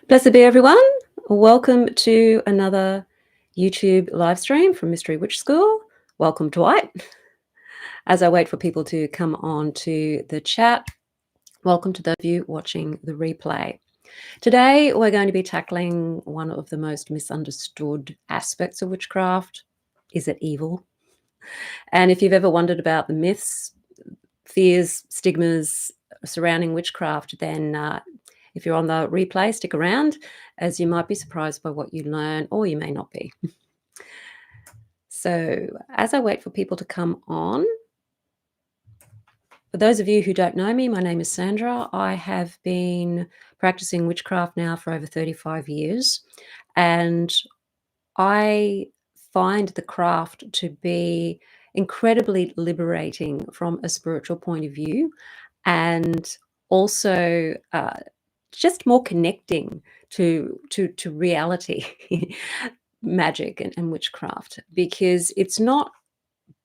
Blessed be everyone. Welcome to another YouTube live stream from Mystery Witch School. Welcome, Dwight. As I wait for people to come on to the chat, welcome to those of you watching the replay. Today, we're going to be tackling one of the most misunderstood aspects of witchcraft. Is it evil? And if you've ever wondered about the myths, fears, stigmas surrounding witchcraft, then if you're on the replay, stick around, as you might be surprised by what you learn, or you may not be. So as I wait for people to come on, for those of you who don't know me, my name is Sandra. I have been practicing witchcraft now for over 35 years, and I find the craft to be incredibly liberating from a spiritual point of view, and also just more connecting to reality, magic and witchcraft, because it's not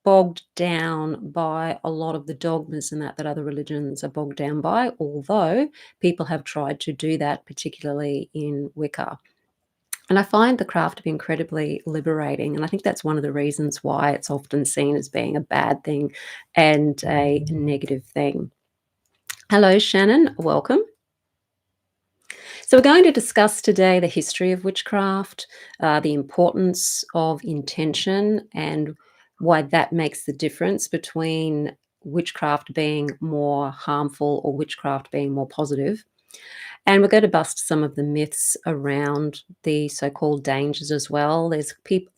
bogged down by a lot of the dogmas and that other religions are bogged down by, although people have tried to do that, particularly in Wicca. And I find the craft to be incredibly liberating, and I think that's one of the reasons why it's often seen as being a bad thing and a negative thing. Hello, Shannon. Welcome. So we're going to discuss today the history of witchcraft, the importance of intention, and why that makes the difference between witchcraft being more harmful or witchcraft being more positive. And we're going to bust some of the myths around the so-called dangers as well. There's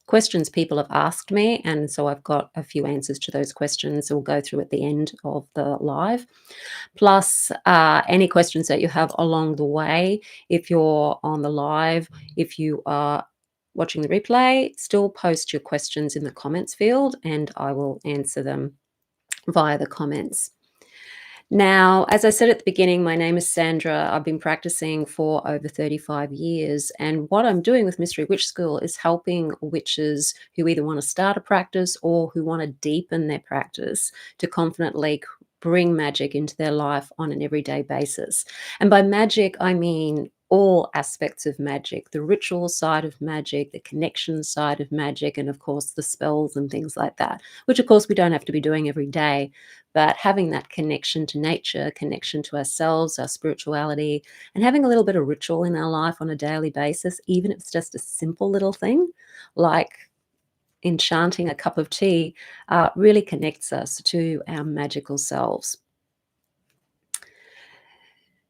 questions people have asked me, and so I've got a few answers to those questions we'll go through at the end of the live. Plus, any questions that you have along the way, if you're on the live, if you are watching the replay, still post your questions in the comments field, and I will answer them via the comments. Now, as I said at the beginning, my name is Sandra. I've been practicing for over 35 years. And what I'm doing with Mystery Witch School is helping witches who either want to start a practice or who want to deepen their practice to confidently bring magic into their life on an everyday basis. And by magic, I mean all aspects of magic, the ritual side of magic, the connection side of magic, and of course the spells and things like that, which of course we don't have to be doing every day. But having that connection to nature, connection to ourselves, our spirituality, and having a little bit of ritual in our life on a daily basis, even if it's just a simple little thing like enchanting a cup of tea, really connects us to our magical selves.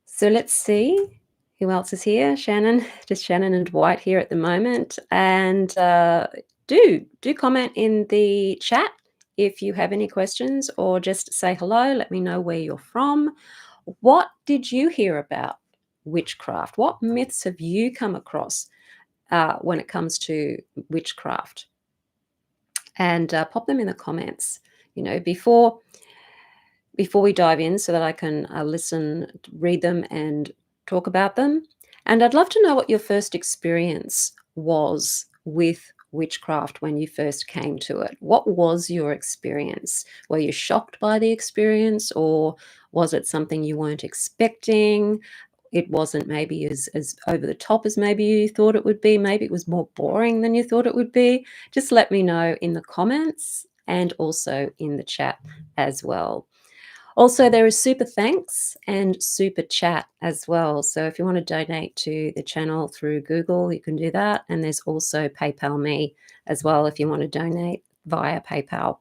So let's see who else is here. Shannon, just Shannon and Dwight here at the moment. And do comment in the chat if you have any questions, or just say hello. Let me know where you're from. What did you hear about witchcraft? What myths have you come across when it comes to witchcraft? And pop them in the comments, before we dive in, so that I can listen, read them, and talk about them. And I'd love to know what your first experience was with witchcraft when you first came to it. What was your experience? Were you shocked by the experience, or was it something you weren't expecting? It wasn't maybe as over the top as maybe you thought it would be. Maybe it was more boring than you thought it would be. Just let me know in the comments and also in the chat as well. Also, there is super thanks and super chat as well. So if you want to donate to the channel through Google, you can do that. And there's also PayPal Me as well if you want to donate via PayPal.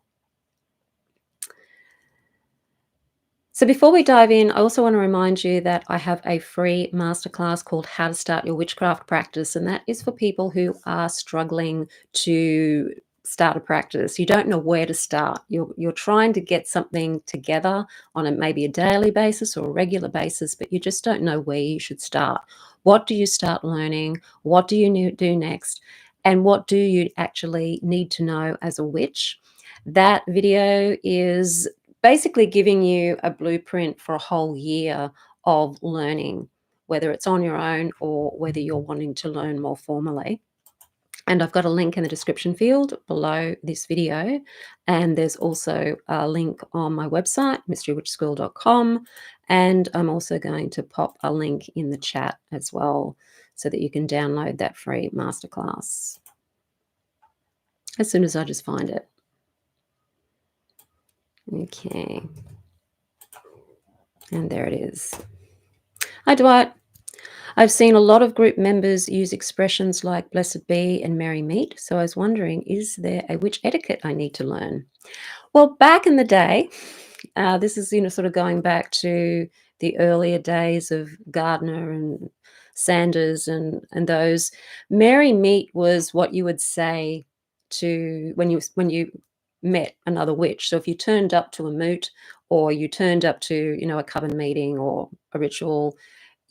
So before we dive in, I also want to remind you that I have a free masterclass called How to Start Your Witchcraft Practice. And that is for people who are struggling to start a practice. You don't know where to start. You're trying to get something together on maybe a daily basis or a regular basis, but you just don't know where you should start. What do you start learning? What do you do next? And what do you actually need to know as a witch? That video is basically giving you a blueprint for a whole year of learning, whether it's on your own or whether you're wanting to learn more formally. And I've got a link in the description field below this video. And there's also a link on my website, mysterywitchschool.com. And I'm also going to pop a link in the chat as well. so that you can download that free masterclass as soon as I just find it. Okay. And there it is. Hi, Dwight. I've seen a lot of group members use expressions like blessed be and merry meet. So I was wondering, is there a witch etiquette I need to learn? Well, back in the day, this is, sort of going back to the earlier days of Gardner and Sanders and those. Merry meet was what you would say to when you met another witch. So if you turned up to a moot or you turned up to, a coven meeting or a ritual,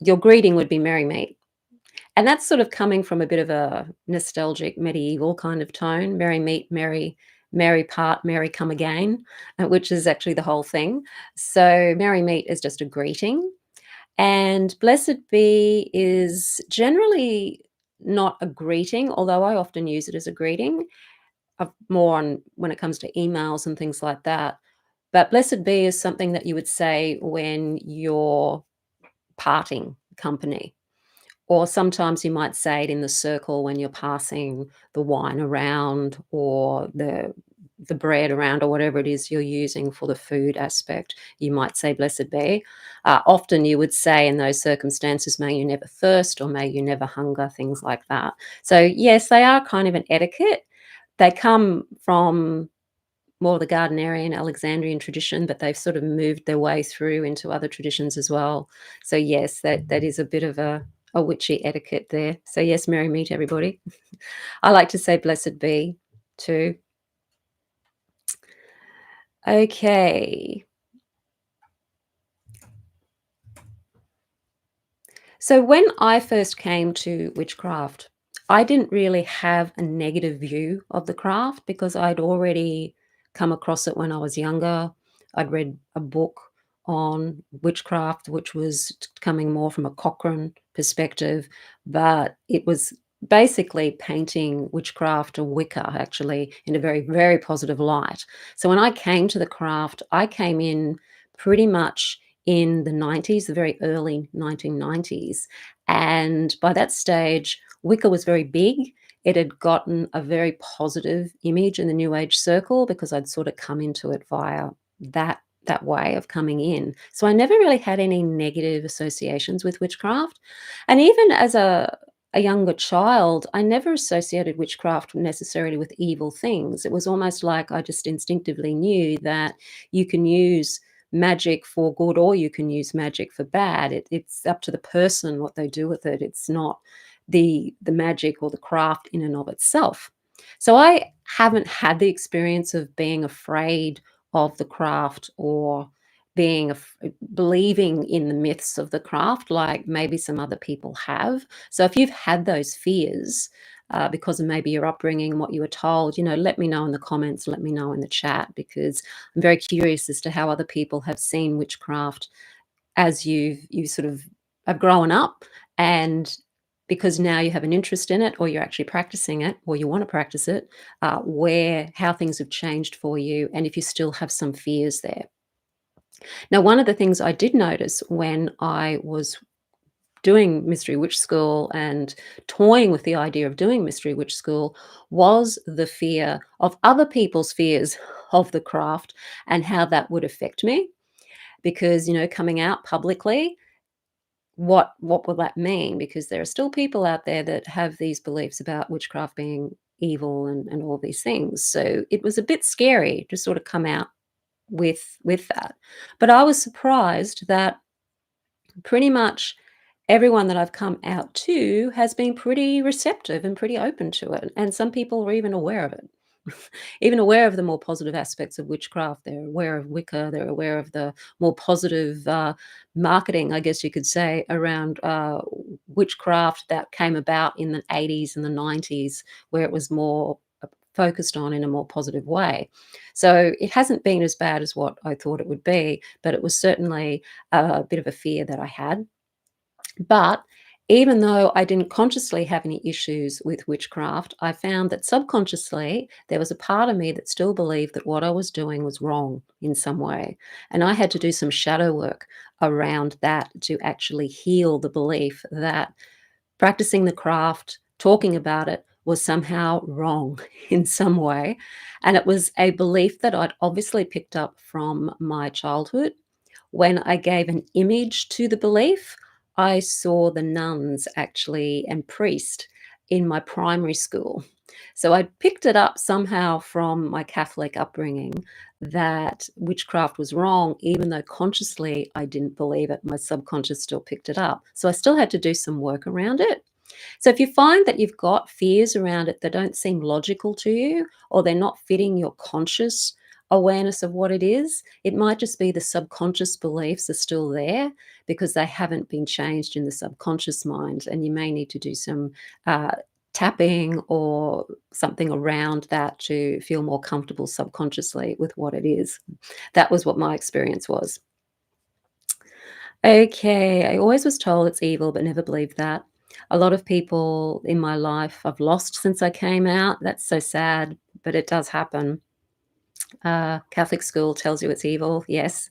your greeting would be merry meet. And that's sort of coming from a bit of a nostalgic medieval kind of tone. Merry meet, merry part, merry come again, which is actually the whole thing. So merry meet is just a greeting. And blessed be is generally not a greeting, although I often use it as a greeting, more on when it comes to emails and things like that. But blessed be is something that you would say when you're parting company. Or sometimes you might say it in the circle when you're passing the wine around or the bread around or whatever it is you're using for the food aspect. You might say blessed be. Often you would say in those circumstances, may you never thirst or may you never hunger, things like that. So yes, they are kind of an etiquette. They come from more the Gardnerian Alexandrian tradition, but they've sort of moved their way through into other traditions as well. So yes, that is a bit of a witchy etiquette there. So yes, merry meet everybody. I like to say blessed be too. Okay. So when I first came to witchcraft, I didn't really have a negative view of the craft because I'd already come across it when I was younger. I'd read a book on witchcraft, which was coming more from a Cochrane perspective, but it was basically painting witchcraft or Wicca actually in a very, very positive light. So when I came to the craft, I came in pretty much in the 90s, the very early 1990s. And by that stage, Wicca was very big. It had gotten a very positive image in the New Age circle because I'd sort of come into it via that way of coming in. So I never really had any negative associations with witchcraft. And even as a younger child, I never associated witchcraft necessarily with evil things. It was almost like I just instinctively knew that you can use magic for good or you can use magic for bad. It's up to the person what they do with it. It's not the magic or the craft in and of itself. So I haven't had the experience of being afraid of the craft or believing in the myths of the craft like maybe some other people have. So if you've had those fears because of maybe your upbringing and what you were told, let me know in the comments, let me know in the chat, because I'm very curious as to how other people have seen witchcraft as you sort of have grown up, and because now you have an interest in it or you're actually practicing it or you want to practice it, how things have changed for you and if you still have some fears there. Now, one of the things I did notice when I was doing Mystery Witch School and toying with the idea of doing Mystery Witch School was the fear of other people's fears of the craft and how that would affect me. Because, coming out publicly, what will that mean? Because there are still people out there that have these beliefs about witchcraft being evil and all these things. So it was a bit scary to sort of come out with that. But I was surprised that pretty much everyone that I've come out to has been pretty receptive and pretty open to it. And some people are even aware of it, even aware of the more positive aspects of witchcraft. They're aware of Wicca. They're aware of the more positive marketing, I guess you could say, around witchcraft that came about in the 80s and the 90s, where it was more focused on in a more positive way. So it hasn't been as bad as what I thought it would be, but it was certainly a bit of a fear that I had. But even though I didn't consciously have any issues with witchcraft, I found that subconsciously there was a part of me that still believed that what I was doing was wrong in some way. And I had to do some shadow work around that to actually heal the belief that practicing the craft, talking about it was somehow wrong in some way. And it was a belief that I'd obviously picked up from my childhood. When I gave an image to the belief, I saw the nuns actually and priest in my primary school. So I picked it up somehow from my Catholic upbringing that witchcraft was wrong, even though consciously I didn't believe it. My subconscious still picked it up. So I still had to do some work around it. So if you find that you've got fears around it that don't seem logical to you, or they're not fitting your conscious awareness of what it is, it might just be the subconscious beliefs are still there because they haven't been changed in the subconscious mind. And you may need to do some tapping or something around that to feel more comfortable subconsciously with what it is. That was what my experience was. Okay, I always was told it's evil, but never believed that. A lot of people in my life I've lost since I came out. That's so sad, but it does happen. Catholic school tells you it's evil, yes.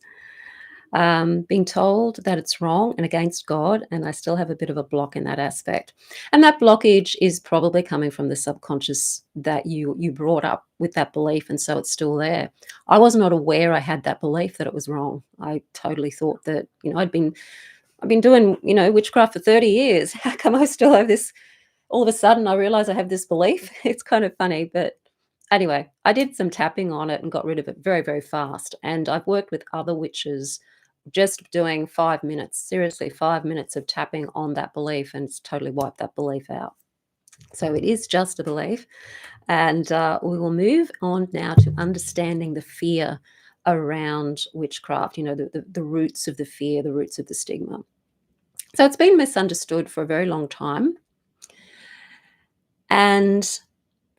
Being told that it's wrong and against God, and I still have a bit of a block in that aspect. And that blockage is probably coming from the subconscious that you brought up with that belief, and so it's still there. I was not aware I had that belief that it was wrong. I totally thought that, I've been doing, witchcraft for 30 years. How come I still have this? All of a sudden, I realize I have this belief. It's kind of funny, but anyway, I did some tapping on it and got rid of it very, very fast. And I've worked with other witches just doing 5 minutes, seriously, 5 minutes of tapping on that belief, and it's totally wiped that belief out. So it is just a belief. And we will move on now to understanding the fear around witchcraft, the roots of the fear, the roots of the stigma. So it's been misunderstood for a very long time. And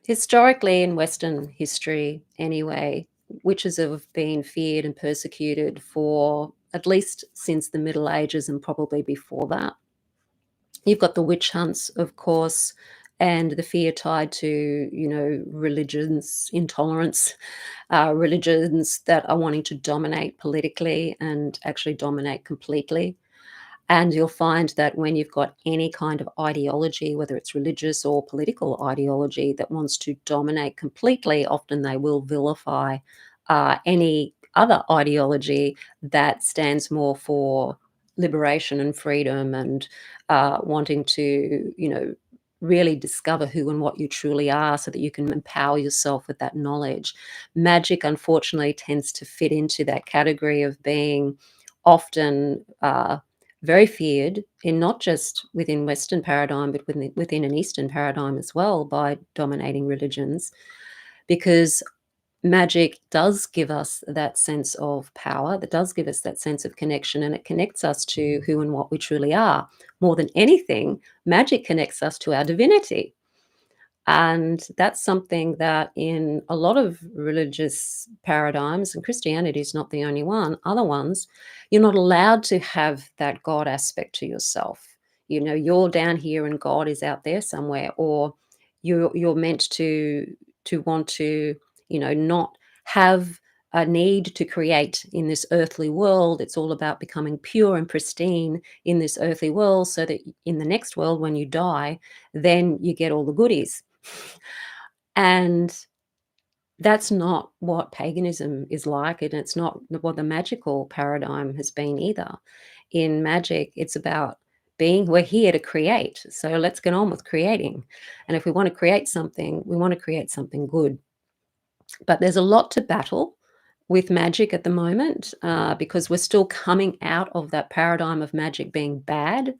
historically, in Western history anyway, witches have been feared and persecuted for at least since the Middle Ages and probably before that. You've got the witch hunts, of course, and the fear tied to, religions, intolerance, religions that are wanting to dominate politically and actually dominate completely. And you'll find that when you've got any kind of ideology, whether it's religious or political ideology that wants to dominate completely, often they will vilify any other ideology that stands more for liberation and freedom and wanting to, really discover who and what you truly are so that you can empower yourself with that knowledge. Magic, unfortunately, tends to fit into that category of being often very feared in not just within Western paradigm, but within an Eastern paradigm as well by dominating religions, because magic does give us that sense of power, that does give us that sense of connection, and it connects us to who and what we truly are. More than anything, magic connects us to our divinity. And that's something that in a lot of religious paradigms, and Christianity is not the only one, other ones, you're not allowed to have that God aspect to yourself. You're down here and God is out there somewhere, or you're meant to want to, not have a need to create in this earthly world. It's all about becoming pure and pristine in this earthly world so that in the next world, when you die, then you get all the goodies. And that's not what paganism is like, and it's not what the magical paradigm has been either. In magic, it's about we're here to create. So let's get on with creating. And if we want to create something, we want to create something good. But there's a lot to battle with magic at the moment because we're still coming out of that paradigm of magic being bad.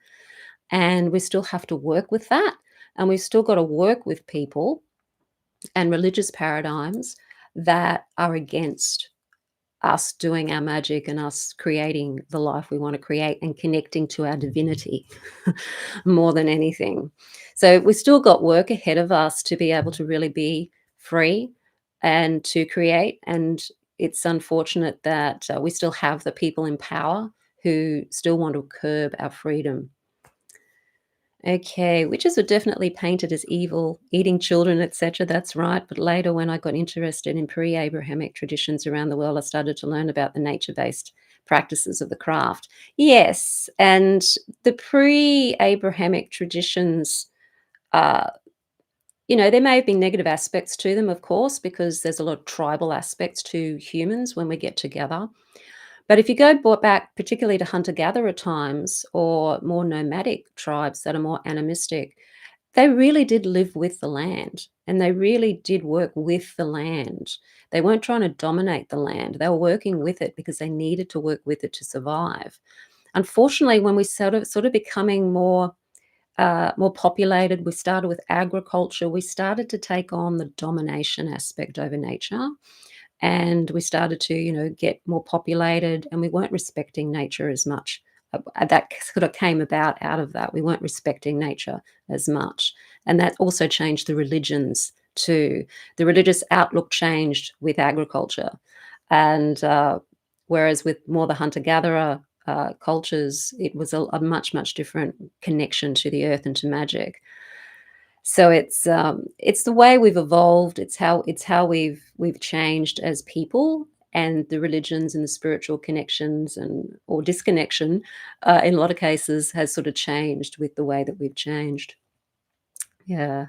And we still have to work with that. And we've still got to work with people and religious paradigms that are against us doing our magic and us creating the life we want to create and connecting to our divinity more than anything. So we still got work ahead of us to be able to really be free and to create. And it's unfortunate that we still have the people in power who still want to curb our freedom. Okay, witches were definitely painted as evil, eating children, etc. That's right. But later, when I got interested in pre Abrahamic traditions around the world, I started to learn about the nature based practices of the craft. Yes, and the pre-Abrahamic traditions, uh, there may have been negative aspects to them, of course, because there's a lot of tribal aspects to humans when we get together. But if you go back, particularly to hunter-gatherer times or more nomadic tribes that are more animistic, they really did live with the land, and they really did work with the land. They weren't trying to dominate the land. They were working with it because they needed to work with it to survive. Unfortunately, when we sort of becoming more populated, we started with agriculture, we started to take on the domination aspect over nature, and we started to, get more populated, and we weren't respecting nature as much. That sort of came about out of that. We weren't respecting nature as much, and that also changed the religions too. The religious outlook changed with agriculture, and whereas with more the hunter-gatherer cultures, it was a much, much different connection to the earth and to magic. So it's the way we've evolved. It's how we've changed as people, and the religions and the spiritual connections and or disconnection, in a lot of cases, has sort of changed with the way that we've changed. Yeah.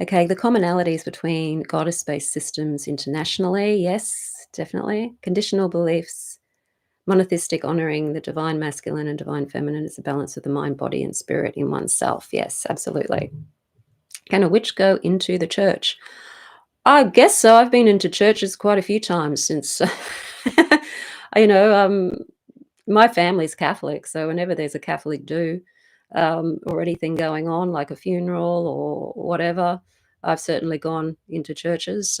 Okay. The commonalities between goddess-based systems internationally, yes, definitely. Conditional beliefs, monotheistic honoring the divine masculine and divine feminine is the balance of the mind, body, and spirit in oneself. Yes, absolutely. Can a witch go into the church? I guess so. I've been into churches quite a few times since, you know, um, my family's Catholic, so whenever there's a Catholic do, or anything going on, like a funeral or whatever, I've certainly gone into churches.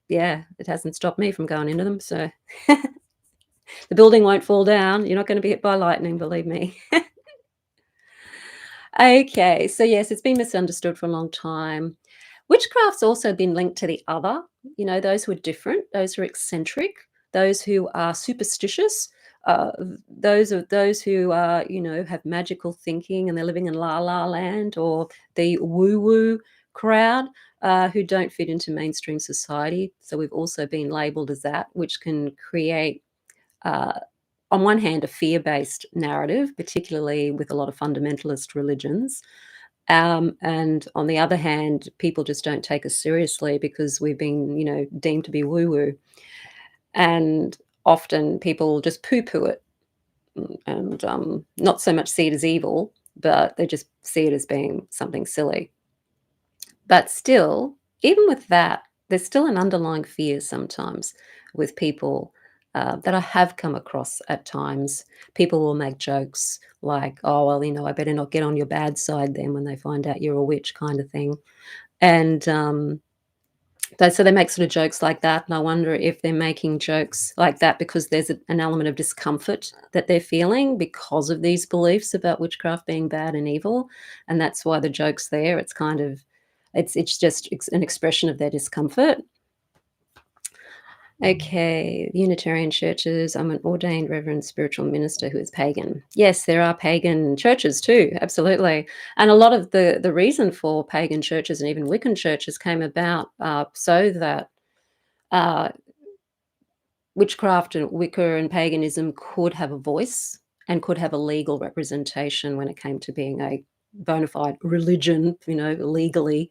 Yeah, it hasn't stopped me from going into them. So the building won't fall down. You're not going to be hit by lightning, believe me. Okay, so yes, it's been misunderstood for a long time. Witchcraft's also been linked to the other, those who are different, those who are eccentric, those who are superstitious, those who are, have magical thinking and they're living in la la land, or the woo woo crowd who don't fit into mainstream society. So we've also been labeled as that, which can create uh, on one hand, a fear-based narrative, particularly with a lot of fundamentalist religions. And on the other hand, people just don't take us seriously because we've been, deemed to be woo-woo. And often people just poo-poo it and not so much see it as evil, but they just see it as being something silly. But still, even with that, there's still an underlying fear sometimes with people that I have come across at times. People will make jokes like, "Oh, well, I better not get on your bad side then when they find out you're a witch," kind of thing. And so they make sort of jokes like that. And I wonder if they're making jokes like that because there's an element of discomfort that they're feeling because of these beliefs about witchcraft being bad and evil. And that's why the joke's there. It's just an expression of their discomfort. Okay, Unitarian churches. I'm an ordained reverend spiritual minister who is pagan. Yes, there are pagan churches too, absolutely. And a lot of the reason for pagan churches and even Wiccan churches came about so that uh, witchcraft and Wicca and paganism could have a voice and could have a legal representation when it came to being a bona fide religion, legally,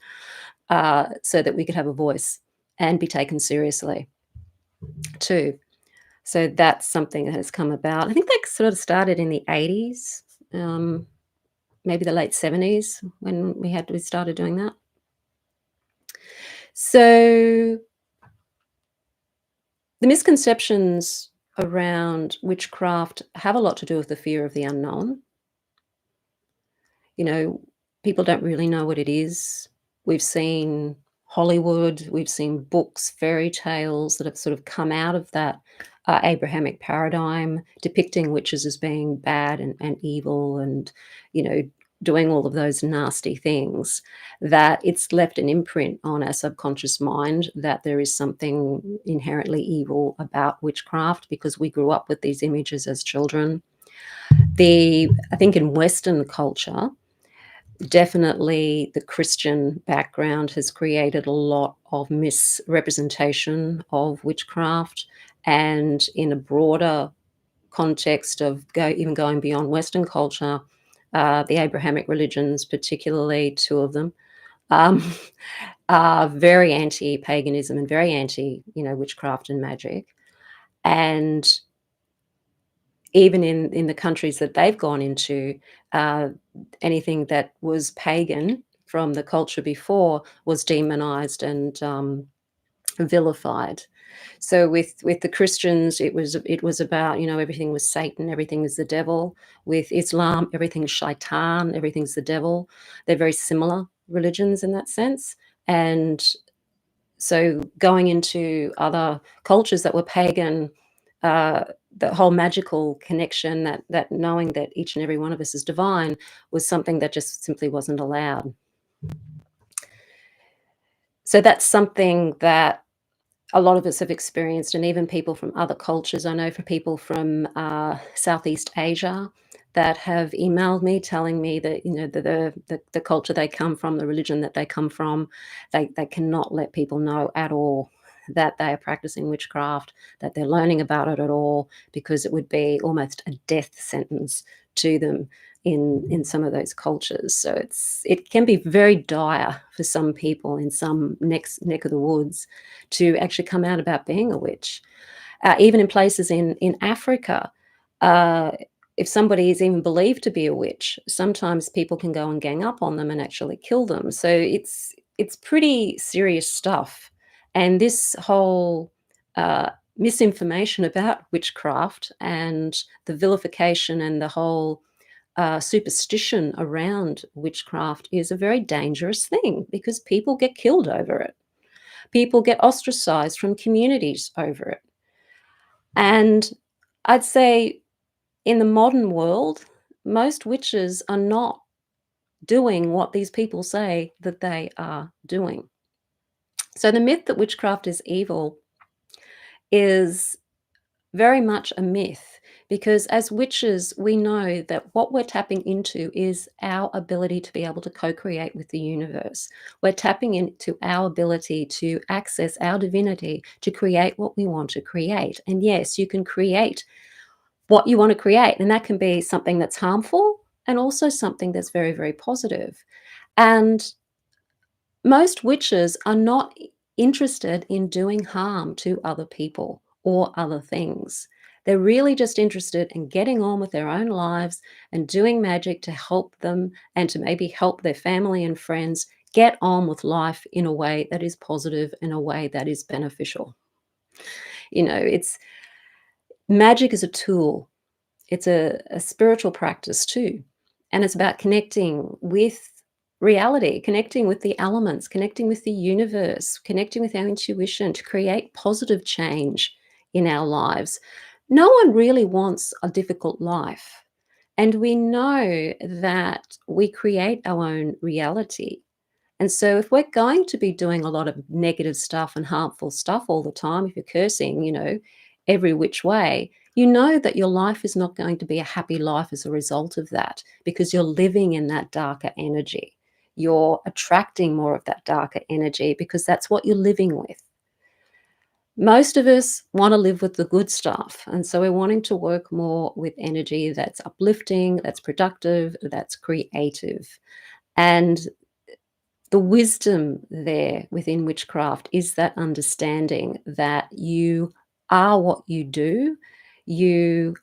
so that we could have a voice and be taken seriously too. So that's something that has come about. I think that sort of started in the 80s, maybe the late 70s when we started doing that. So the misconceptions around witchcraft have a lot to do with the fear of the unknown. You know, people don't really know what it is. We've seen Hollywood, we've seen books, fairy tales that have sort of come out of that Abrahamic paradigm, depicting witches as being bad and evil and, you know, doing all of those nasty things, that it's left an imprint on our subconscious mind that there is something inherently evil about witchcraft because we grew up with these images as children. I think in Western culture, definitely the Christian background has created a lot of misrepresentation of witchcraft, and in a broader context of even going beyond Western culture, the Abrahamic religions, particularly two of them, um, are very anti-paganism and very anti, witchcraft and magic. And even in the countries that they've gone into, uh, anything that was pagan from the culture before was demonized and vilified. So with the Christians, it was about, everything was Satan, everything is the devil. With Islam, everything's shaitan, everything's the devil. They're very similar religions in that sense. And so going into other cultures that were pagan, the whole magical connection, that knowing that each and every one of us is divine, was something that just simply wasn't allowed. So that's something that a lot of us have experienced, and even people from other cultures. I know for people from Southeast Asia that have emailed me telling me that, the culture they come from, the religion that they come from, they cannot let people know at all that they are practicing witchcraft, that they're learning about it at all, because it would be almost a death sentence to them in some of those cultures. So it can be very dire for some people in some neck of the woods to actually come out about being a witch. Even in places in Africa, uh, if somebody is even believed to be a witch, sometimes people can go and gang up on them and actually kill them. So it's pretty serious stuff. And this whole misinformation about witchcraft and the vilification and the whole superstition around witchcraft is a very dangerous thing, because people get killed over it. People get ostracized from communities over it. And I'd say in the modern world, most witches are not doing what these people say that they are doing. So the myth that witchcraft is evil is very much a myth, because as witches, we know that what we're tapping into is our ability to be able to co-create with the universe. We're tapping into our ability to access our divinity to create what we want to create. And yes, you can create what you want to create, and that can be something that's harmful and also something that's very, very positive. And most witches are not interested in doing harm to other people or other things. They're really just interested in getting on with their own lives and doing magic to help them and to maybe help their family and friends get on with life in a way that is positive, in a way that is beneficial. It's magic is a tool. It's a spiritual practice too. And it's about connecting with reality, connecting with the elements, connecting with the universe, connecting with our intuition to create positive change in our lives. No one really wants a difficult life. And we know that we create our own reality. And so if we're going to be doing a lot of negative stuff and harmful stuff all the time, if you're cursing, every which way, you know that your life is not going to be a happy life as a result of that, because you're living in that darker energy. You're attracting more of that darker energy because that's what you're living with. Most of us want to live with the good stuff. And so we're wanting to work more with energy that's uplifting, that's productive, that's creative. And the wisdom there within witchcraft is that understanding that you are what you do, you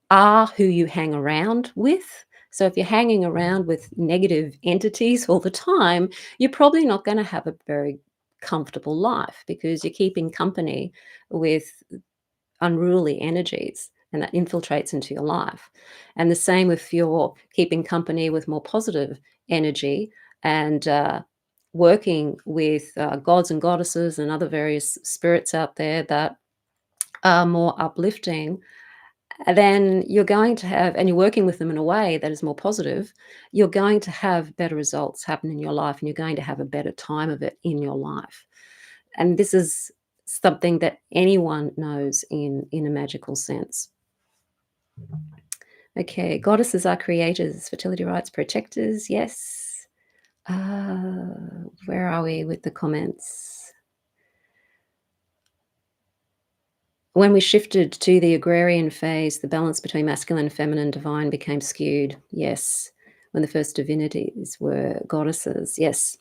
are who you hang around with. So if you're hanging around with negative entities all the time, you're probably not going to have a very comfortable life, because you're keeping company with unruly energies, and that infiltrates into your life. And the same if you're keeping company with more positive energy and working with gods and goddesses and other various spirits out there that are more uplifting, then you're going to have, and you're working with them in a way that is more positive, you're going to have better results happen in your life, and you're going to have a better time of it in your life. And this is something that anyone knows in a magical sense. Okay, goddesses are creators, fertility rights protectors, yes. Where are we with the comments? When we shifted to the agrarian phase, the balance between masculine and feminine divine became skewed. Yes. When the first divinities were goddesses. Yes.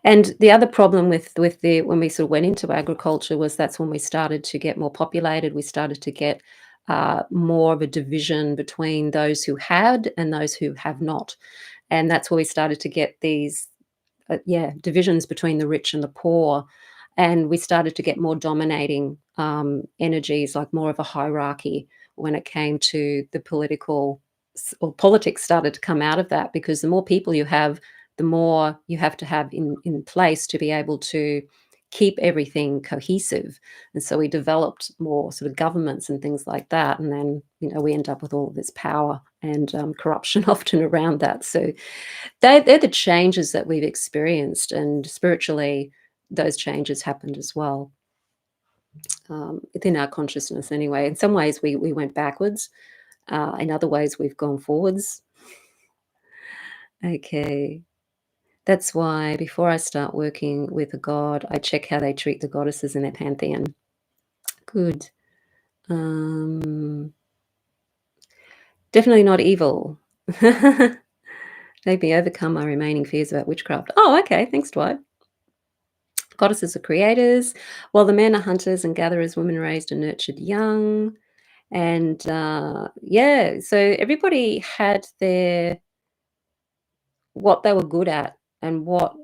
And the other problem with the when we sort of went into agriculture was that's when we started to get more populated. We started to get more of a division between those who had and those who have not. And that's where we started to get these divisions between the rich and the poor. And we started to get more dominating energies, like more of a hierarchy when it came to the or politics started to come out of that, because the more people you have, the more you have to have in place to be able to keep everything cohesive. And so we developed more sort of governments and things like that. And then, we end up with all of this power and corruption often around that. So they're the changes that we've experienced, and spiritually, those changes happened as well, within our consciousness anyway. In some ways, we went backwards. In other ways, we've gone forwards. Okay. That's why before I start working with a god, I check how they treat the goddesses in their pantheon. Good. Um, Definitely not evil. Made me overcome my remaining fears about witchcraft. Oh, okay. Thanks, Dwight. Goddesses are creators, while the men are hunters and gatherers, women raised and nurtured young. And so everybody had what they were good at, and what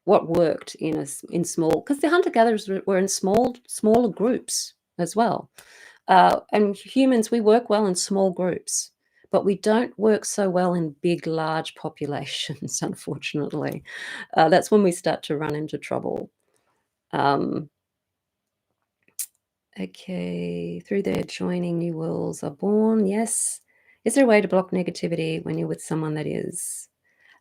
worked in small, because the hunter gatherers were in smaller groups as well. And humans, we work well in small groups, but we don't work so well in big, large populations, unfortunately. That's when we start to run into trouble. Um, Okay, through there, joining new worlds are born. Yes. Is there a way to block negativity when you're with someone that is?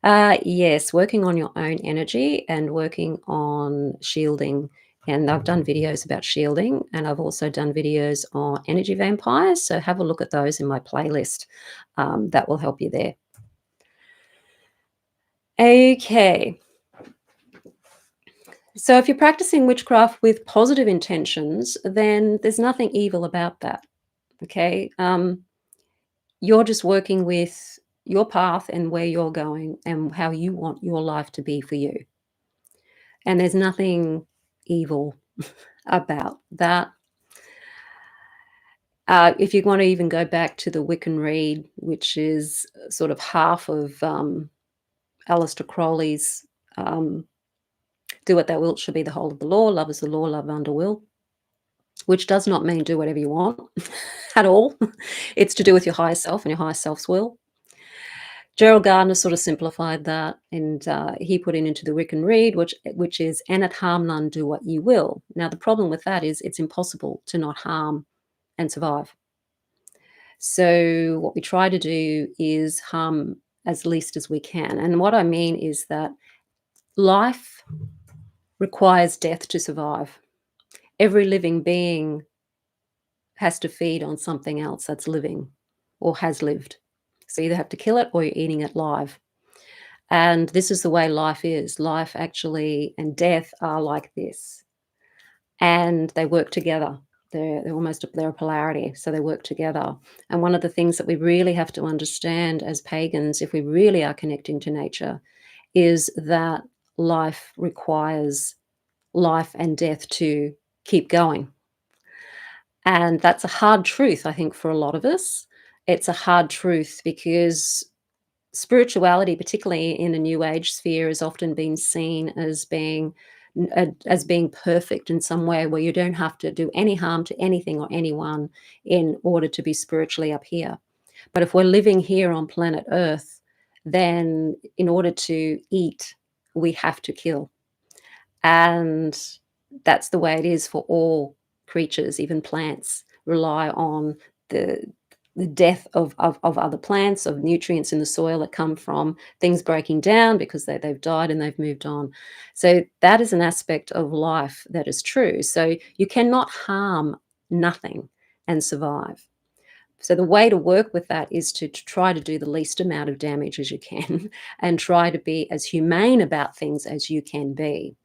Yes, working on your own energy and working on shielding. And I've done videos about shielding, and I've also done videos on energy vampires. So have a look at those in my playlist. That will help you there. Okay. So if you're practicing witchcraft with positive intentions, then there's nothing evil about that. Okay. You're just working with your path and where you're going and how you want your life to be for you. And there's nothing evil about that. If you want to even go back to the Wiccan Read, which is sort of half of Aleister Crowley's do what thou wilt shall be the whole of the law, love is the law, love under will, which does not mean do whatever you want at all. It's to do with your higher self and your higher self's will. Gerald Gardner sort of simplified that, and he put it into the Wiccan Read, which is, and at harm none, do what you will. Now, the problem with that is it's impossible to not harm and survive. So what we try to do is harm as least as we can. And what I mean is that life requires death to survive. Every living being has to feed on something else that's living or has lived. So you either have to kill it or you're eating it live. And this is the way life is. Life actually and death are like this. And they work together. They're a polarity, so they work together. And one of the things that we really have to understand as pagans, if we really are connecting to nature, is that life requires life and death to keep going. And that's a hard truth, I think, for a lot of us. It's a hard truth because spirituality, particularly in a new age sphere, has often been seen as being perfect in some way, where you don't have to do any harm to anything or anyone in order to be spiritually up here. But if we're living here on planet Earth, then in order to eat, we have to kill. And that's the way it is for all creatures. Even plants rely on the death of other plants, of nutrients in the soil that come from things breaking down because they've died and they've moved on. So that is an aspect of life that is true. So you cannot harm nothing and survive. So the way to work with that is to try to do the least amount of damage as you can and try to be as humane about things as you can be.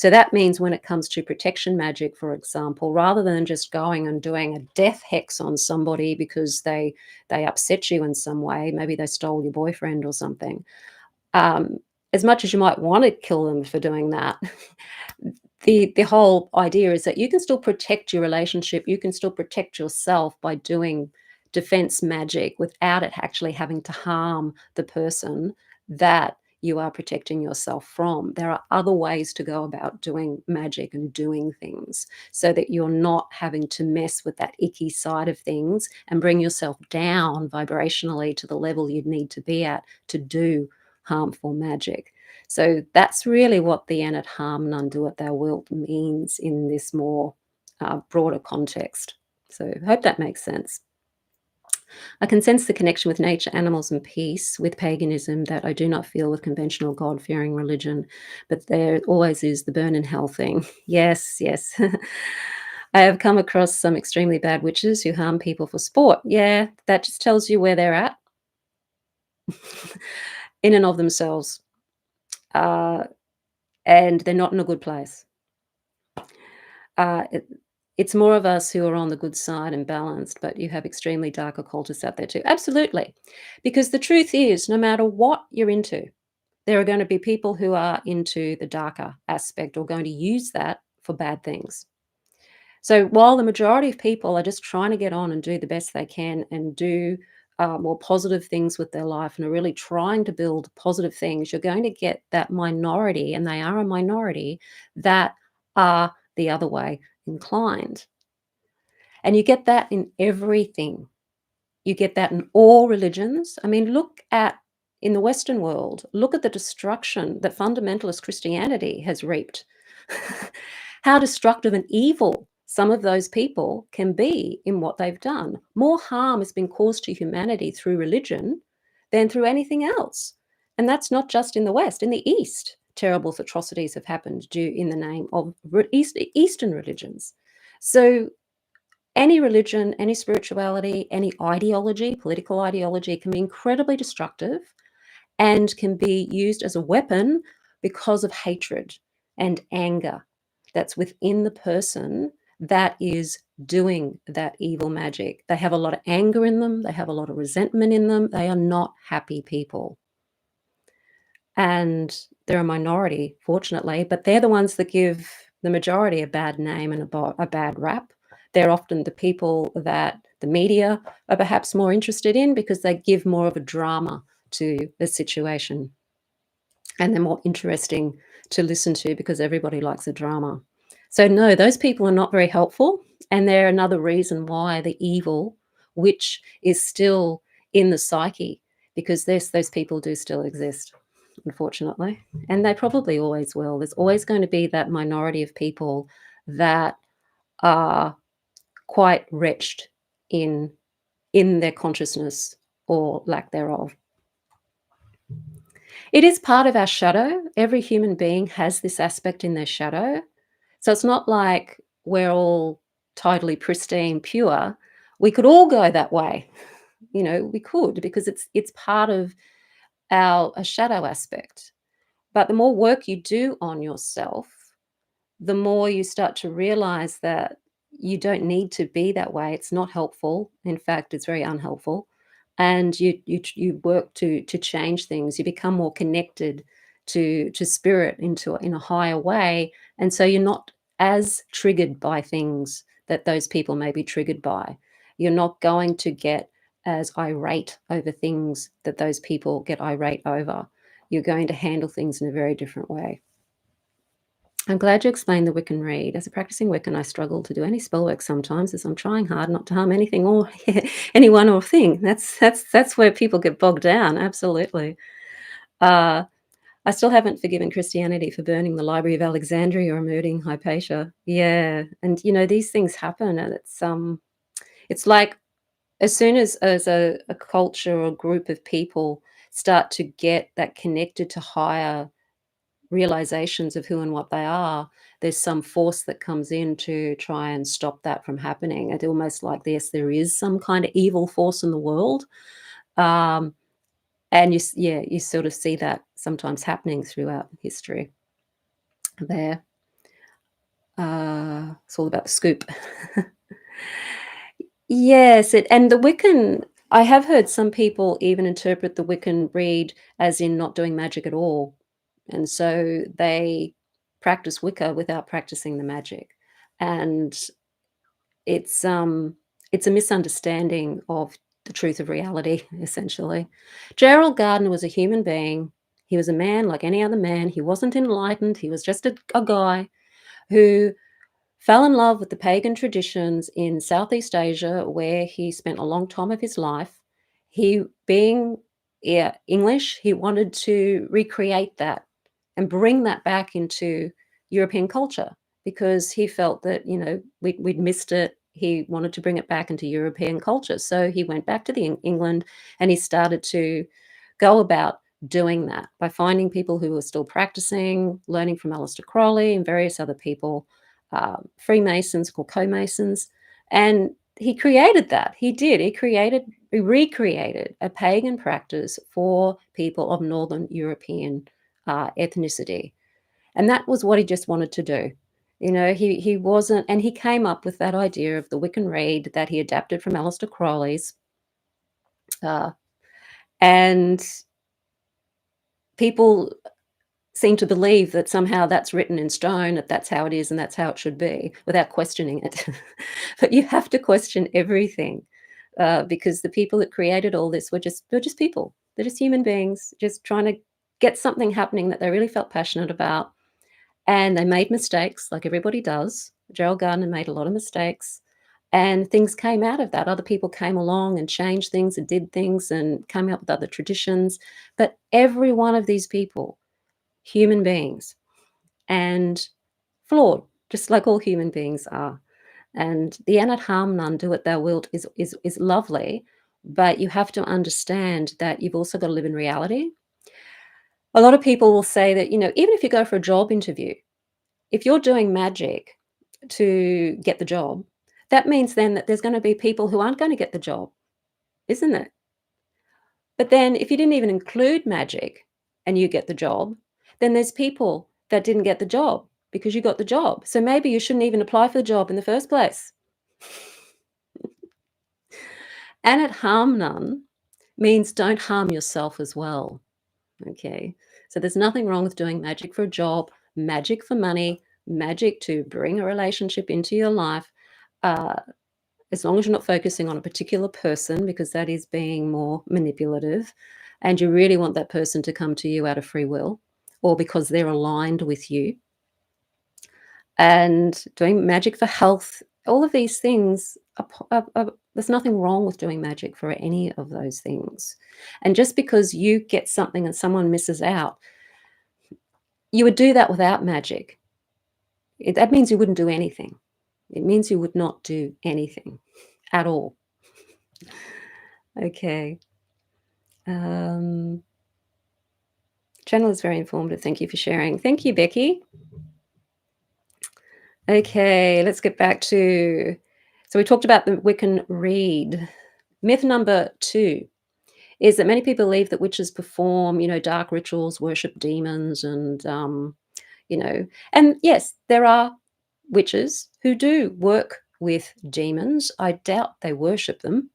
So that means when it comes to protection magic, for example, rather than just going and doing a death hex on somebody because they upset you in some way, maybe they stole your boyfriend or something, um, as much as you might want to kill them for doing that, the whole idea is that you can still protect your relationship, you can still protect yourself by doing defense magic without it actually having to harm the person that you are protecting yourself from. There are other ways to go about doing magic and doing things so that you're not having to mess with that icky side of things and bring yourself down vibrationally to the level you'd need to be at to do harmful magic. So that's really what the "and at harm none do what thou wilt" means in this more broader context. So I hope that makes sense. I can sense the connection with nature, animals, and peace with paganism that I do not feel with conventional God-fearing religion, but there always is the burn in hell thing. Yes, yes. I have come across some extremely bad witches who harm people for sport. Yeah, that just tells you where they're at in and of themselves. Uh, and they're not in a good place. Uh, it, it's more of us who are on the good side and balanced, but you have extremely dark occultists out there too. Absolutely. Because the truth is, no matter what you're into, there are going to be people who are into the darker aspect or going to use that for bad things. So while the majority of people are just trying to get on and do the best they can and do more positive things with their life and are really trying to build positive things, you're going to get that minority, and they are a minority, that are the other way inclined. And you get that in everything. You get that in all religions. I mean, look at in the Western world, look at the destruction that fundamentalist Christianity has reaped. How destructive and evil some of those people can be in what they've done. More harm has been caused to humanity through religion than through anything else. And that's not just in the West, in the East. Terrible atrocities have happened due in the name of Eastern religions. So any religion, any spirituality, any ideology, political ideology can be incredibly destructive and can be used as a weapon because of hatred and anger that's within the person that is doing that evil magic. They have a lot of anger in them, they have a lot of resentment in them, they are not happy people. And they're a minority, fortunately, but they're the ones that give the majority a bad name and a bad rap. They're often the people that the media are perhaps more interested in because they give more of a drama to the situation, and they're more interesting to listen to because everybody likes a drama. So no, those people are not very helpful, and they're another reason why the evil witch is still in the psyche, because those people do still exist, unfortunately, and they probably always will. There's always going to be that minority of people that are quite wretched in their consciousness or lack thereof. It is part of our shadow. Every human being has this aspect in their shadow. So it's not like we're all totally pristine, pure. We could all go that way. You know, we could, because it's part of our a shadow aspect. But the more work you do on yourself, the more you start to realize that you don't need to be that way. It's not helpful. In fact, it's very unhelpful. And you work to change things. You become more connected to spirit in a higher way, and so you're not as triggered by things that those people may be triggered by. You're not going to get as irate over things that those people get irate over. You're going to handle things in a very different way. I'm glad you explained the Wiccan read. As a practicing Wiccan, I struggle to do any spell work sometimes, as I'm trying hard not to harm anything or anyone or thing. That's where people get bogged down. Absolutely. Uh, I still haven't forgiven Christianity for burning the Library of Alexandria or murdering Hypatia. Yeah, and these things happen, and it's like as soon as a culture or group of people start to get that connected to higher realizations of who and what they are, there's some force that comes in to try and stop that from happening. It's almost like, yes, there is some kind of evil force in the world. Um, and you sort of see that sometimes happening throughout history there. It's all about the scoop. Yes, and the Wiccan, I have heard some people even interpret the Wiccan read as in not doing magic at all, and so they practice Wicca without practicing the magic, and it's, um it's a misunderstanding of the truth of reality, essentially. Gerald Gardner was a human being. He was a man like any other man. He wasn't enlightened. He was just a guy who fell in love with the pagan traditions in Southeast Asia, where he spent a long time of his life. He, being, yeah, English, he wanted to recreate that and bring that back into European culture because he felt that, we'd missed it. He wanted to bring it back into European culture. So he went back to the England, and he started to go about doing that by finding people who were still practicing, learning from Aleister Crowley and various other people, Freemasons called co-masons, and he created that. He did. He recreated a pagan practice for people of Northern European ethnicity, and that was what he just wanted to do. He wasn't, and he came up with that idea of the Wiccan Rede that he adapted from Aleister Crowley's, uh, and people seem to believe that somehow that's written in stone, that that's how it is and that's how it should be, without questioning it. But you have to question everything, because the people that created all this they're just people. They're just human beings, just trying to get something happening that they really felt passionate about, and they made mistakes, like everybody does. Gerald Gardner made a lot of mistakes, and things came out of that. Other people came along and changed things and did things and came up with other traditions. But every one of these people, human beings, and flawed, just like all human beings are. And the "Anat harm none, do what thou wilt" is lovely, but you have to understand that you've also got to live in reality. A lot of people will say that, even if you go for a job interview, if you're doing magic to get the job, that means then that there's going to be people who aren't going to get the job, isn't it? But then if you didn't even include magic and you get the job, then there's people that didn't get the job because you got the job. So maybe you shouldn't even apply for the job in the first place. And at harm none means don't harm yourself as well. Okay. So there's nothing wrong with doing magic for a job, magic for money, magic to bring a relationship into your life. Uh, as long as you're not focusing on a particular person, because that is being more manipulative, and you really want that person to come to you out of free will or because they're aligned with you. And doing magic for health, all of these things there's nothing wrong with doing magic for any of those things. And just because you get something and someone misses out, you would do that without magic. That means you wouldn't do anything. It means you would not do anything at all. Okay. Um, Channel is very informative. Thank you for sharing. Thank you, Becky. Okay, let's get back to. So we talked about the Wiccan Rede. Myth number 2 is that many people believe that witches perform, dark rituals, worship demons, and and yes, there are witches who do work with demons. I doubt they worship them.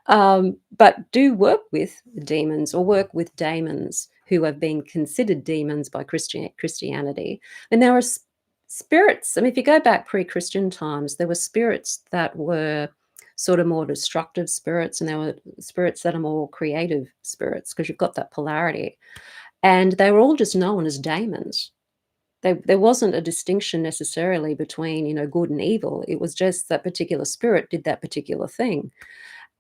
But do work with demons or work with daemons who have been considered demons by Christianity. And there are spirits. I mean, if you go back pre-Christian times, there were spirits that were sort of more destructive spirits, and there were spirits that are more creative spirits, because you've got that polarity. And they were all just known as daemons. There wasn't a distinction necessarily between, good and evil. It was just that particular spirit did that particular thing.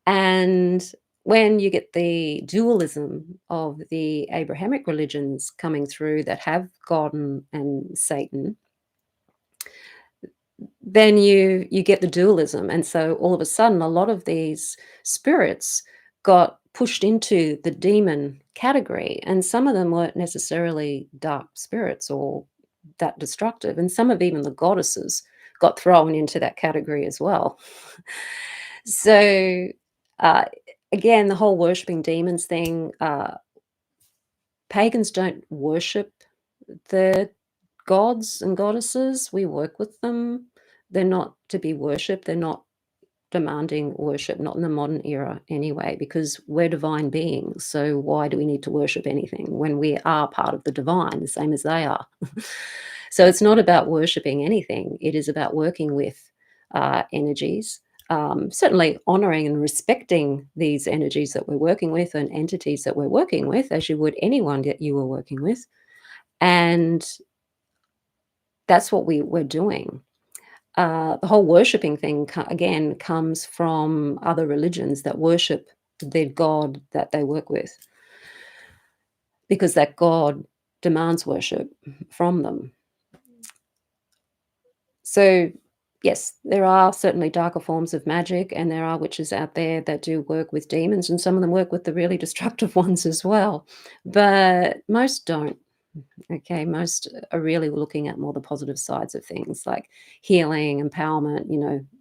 And when you get the dualism of the Abrahamic religions coming through that have God and Satan, then you get the dualism. And so all of a sudden, a lot of these spirits got pushed into the demon category, and some of them weren't necessarily dark spirits or that destructive, and some of even the goddesses got thrown into that category as well. So uh, again, the whole worshipping demons thing, pagans don't worship the gods and goddesses, we work with them. They're not to be worshipped. They're not demanding worship, not in the modern era anyway, because we're divine beings. So why do we need to worship anything when we are part of the divine, the same as they are? So it's not about worshipping anything. It is about working with energies, certainly honoring and respecting these energies that we're working with and entities that we're working with, as you would anyone that you were working with. And that's what we're doing. The whole worshipping thing, again, comes from other religions that worship their god that they work with, because that god demands worship from them. So, yes, there are certainly darker forms of magic, and there are witches out there that do work with demons, and some of them work with the really destructive ones as well. But most don't. Okay, most are really looking at more the positive sides of things like healing, empowerment,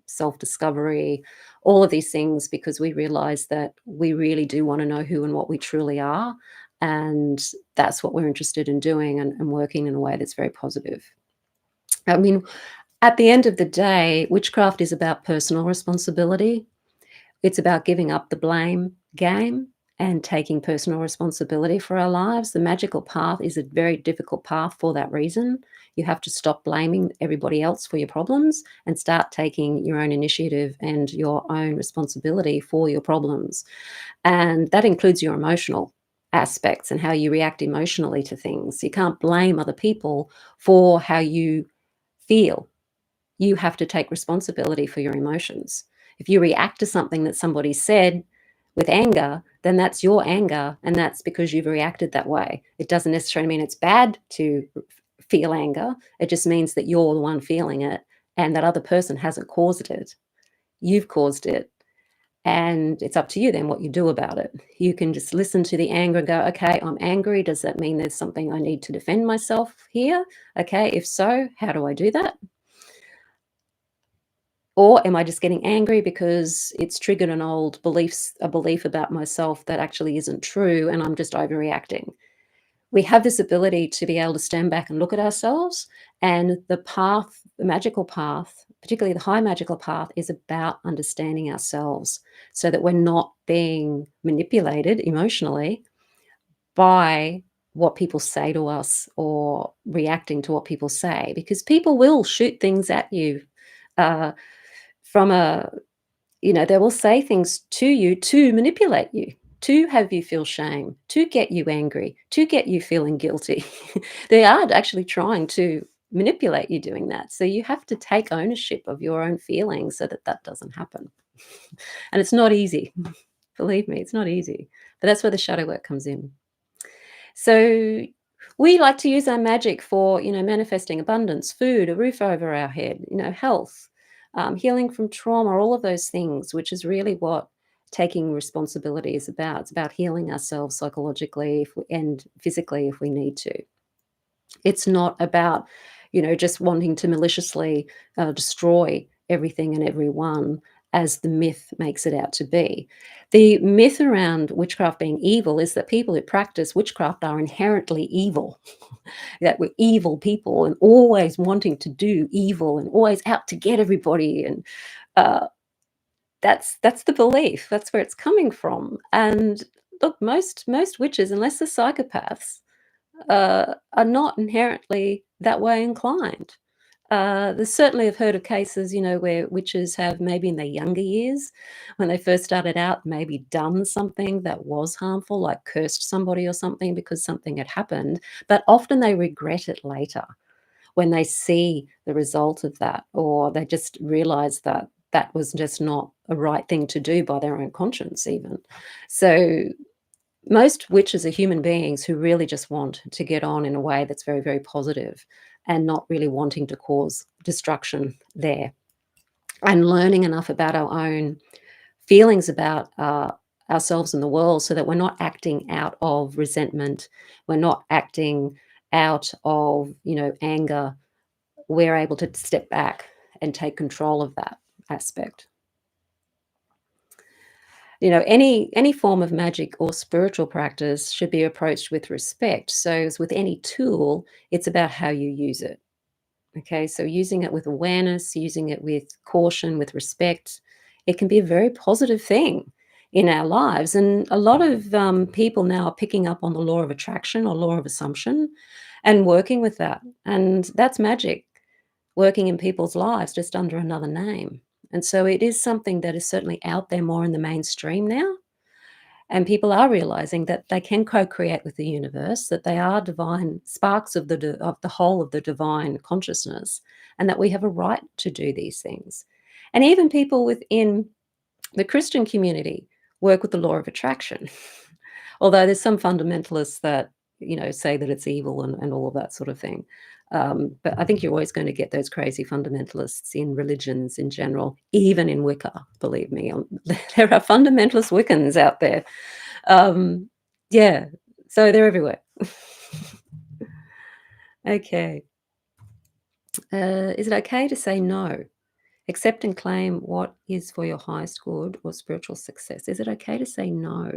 self-discovery, all of these things, because we realize that we really do want to know who and what we truly are. And that's what we're interested in doing, and working in a way that's very positive. I mean, at the end of the day, witchcraft is about personal responsibility. It's about giving up the blame game and taking personal responsibility for our lives. The magical path is a very difficult path for that reason. You have to stop blaming everybody else for your problems and start taking your own initiative and your own responsibility for your problems. And that includes your emotional aspects and how you react emotionally to things. You can't blame other people for how you feel. You have to take responsibility for your emotions. If you react to something that somebody said with anger, then that's your anger, and that's because you've reacted that way. It doesn't necessarily mean it's bad to feel anger. It just means that you're the one feeling it, and that other person hasn't caused it. You've caused it. And it's up to you then what you do about it. You can just listen to the anger and go, okay, I'm angry. Does that mean there's something I need to defend myself here? Okay, if so, how do I do that? Or am I just getting angry because it's triggered a belief about myself that actually isn't true, and I'm just overreacting? We have this ability to be able to stand back and look at ourselves, and the path, the magical path, particularly the high magical path, is about understanding ourselves so that we're not being manipulated emotionally by what people say to us or reacting to what people say, because people will shoot things at you, uh, from a they will say things to you to manipulate you, to have you feel shame, to get you angry, to get you feeling guilty. They are actually trying to manipulate you doing that. So you have to take ownership of your own feelings so that that doesn't happen. And it's not easy. Believe me, it's not easy. But that's where the shadow work comes in. So we like to use our magic for, manifesting abundance, food, a roof over our head, health, healing from trauma, all of those things, which is really what taking responsibility is about. It's about healing ourselves psychologically and physically if we need to. It's not about, just wanting to maliciously destroy everything and everyone as the myth makes it out to be. The myth around witchcraft being evil is that people who practice witchcraft are inherently evil, that we're evil people and always wanting to do evil and always out to get everybody. And uh, that's the belief. That's where it's coming from. And look, most witches, unless they're psychopaths, are not inherently that way inclined. There's certainly I've heard of cases, where witches have maybe in their younger years, when they first started out, maybe done something that was harmful, like cursed somebody or something because something had happened. But often they regret it later when they see the result of that, or they just realize that that was just not a right thing to do by their own conscience, even. So most witches are human beings who really just want to get on in a way that's very, very positive and not really wanting to cause destruction there. And learning enough about our own feelings about ourselves and the world so that we're not acting out of resentment, we're not acting out of, anger. We're able to step back and take control of that aspect. Any form of magic or spiritual practice should be approached with respect. So as with any tool, it's about how you use it. Okay, so using it with awareness, using it with caution, with respect, it can be a very positive thing in our lives. And a lot of people now are picking up on the law of attraction or law of assumption and working with that. And that's magic working in people's lives just under another name. And so it is something that is certainly out there more in the mainstream now. And people are realizing that they can co-create with the universe, that they are divine sparks of the whole of the divine consciousness, and that we have a right to do these things. And even people within the Christian community work with the law of attraction. Although there's some fundamentalists that, say that it's evil and all of that sort of thing. But I think you're always going to get those crazy fundamentalists in religions in general, even in Wicca, believe me. There are fundamentalist Wiccans out there. Um, yeah, so they're everywhere. Okay. Is it okay to say no? Accept and claim what is for your highest good or spiritual success. Is it okay to say no?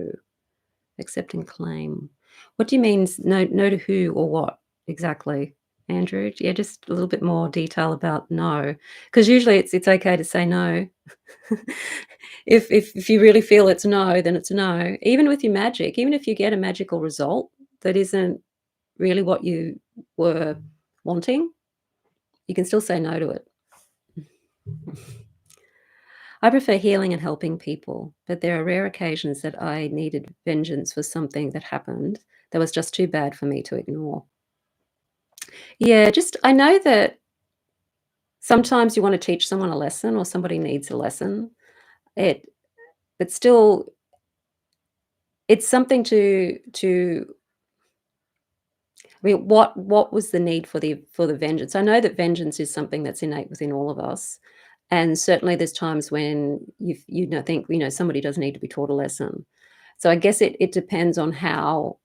Accept and claim. What do you mean no to who or what exactly, Andrew? Yeah, just a little bit more detail about no, because usually it's okay to say no. If you really feel it's no, then it's no. Even with your magic, even if you get a magical result that isn't really what you were wanting, you can still say no to it. I prefer healing and helping people, but there are rare occasions that I needed vengeance for something that happened that was just too bad for me to ignore. Yeah, just I know that sometimes you want to teach someone a lesson or somebody needs a lesson. It but still it's something to I mean, what was the need for the vengeance? I know that vengeance is something that's innate within all of us, and certainly there's times when think somebody does need to be taught a lesson. So I guess it depends on how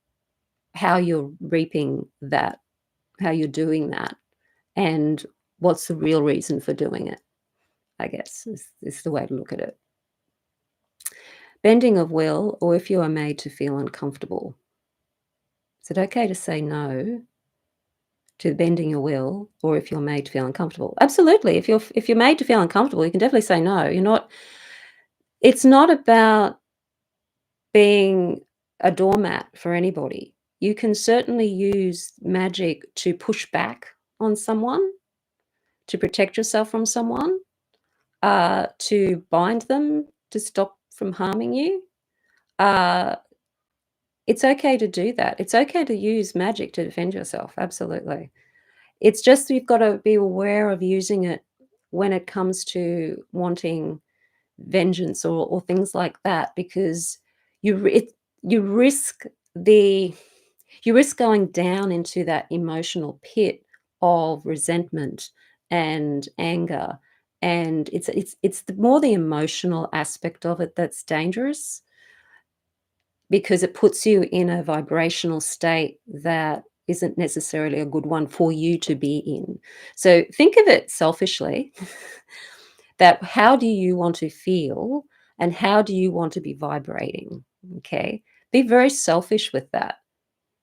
you're reaping that, how you're doing that, and what's the real reason for doing it. I guess is the way to look at it. Bending of will, or if you are made to feel uncomfortable. Is it okay to say no to bending your will, or if you're made to feel uncomfortable? Absolutely. If you're made to feel uncomfortable, you can definitely say no. It's not about being a doormat for anybody. You can certainly use magic to push back on someone, to protect yourself from someone, to bind them, to stop from harming you. Uh, it's okay to do that. It's okay to use magic to defend yourself. Absolutely. It's just you've got to be aware of using it when it comes to wanting vengeance or things like that, because you ri- it, you risk the you risk going down into that emotional pit of resentment and anger, and it's more the emotional aspect of it that's dangerous, because it puts you in a vibrational state that isn't necessarily a good one for you to be in. So think of it selfishly, that how do you want to feel and how do you want to be vibrating? Okay. Be very selfish with that.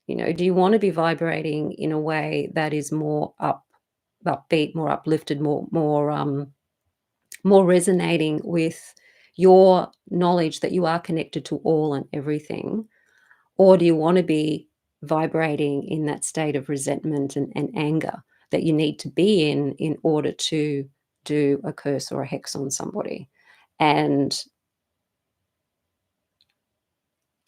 Do you want to be vibrating in a way that is more upbeat, more uplifted, more resonating with your knowledge that you are connected to all and everything? Or do you want to be vibrating in that state of resentment and anger that you need to be in order to do a curse or a hex on somebody? And,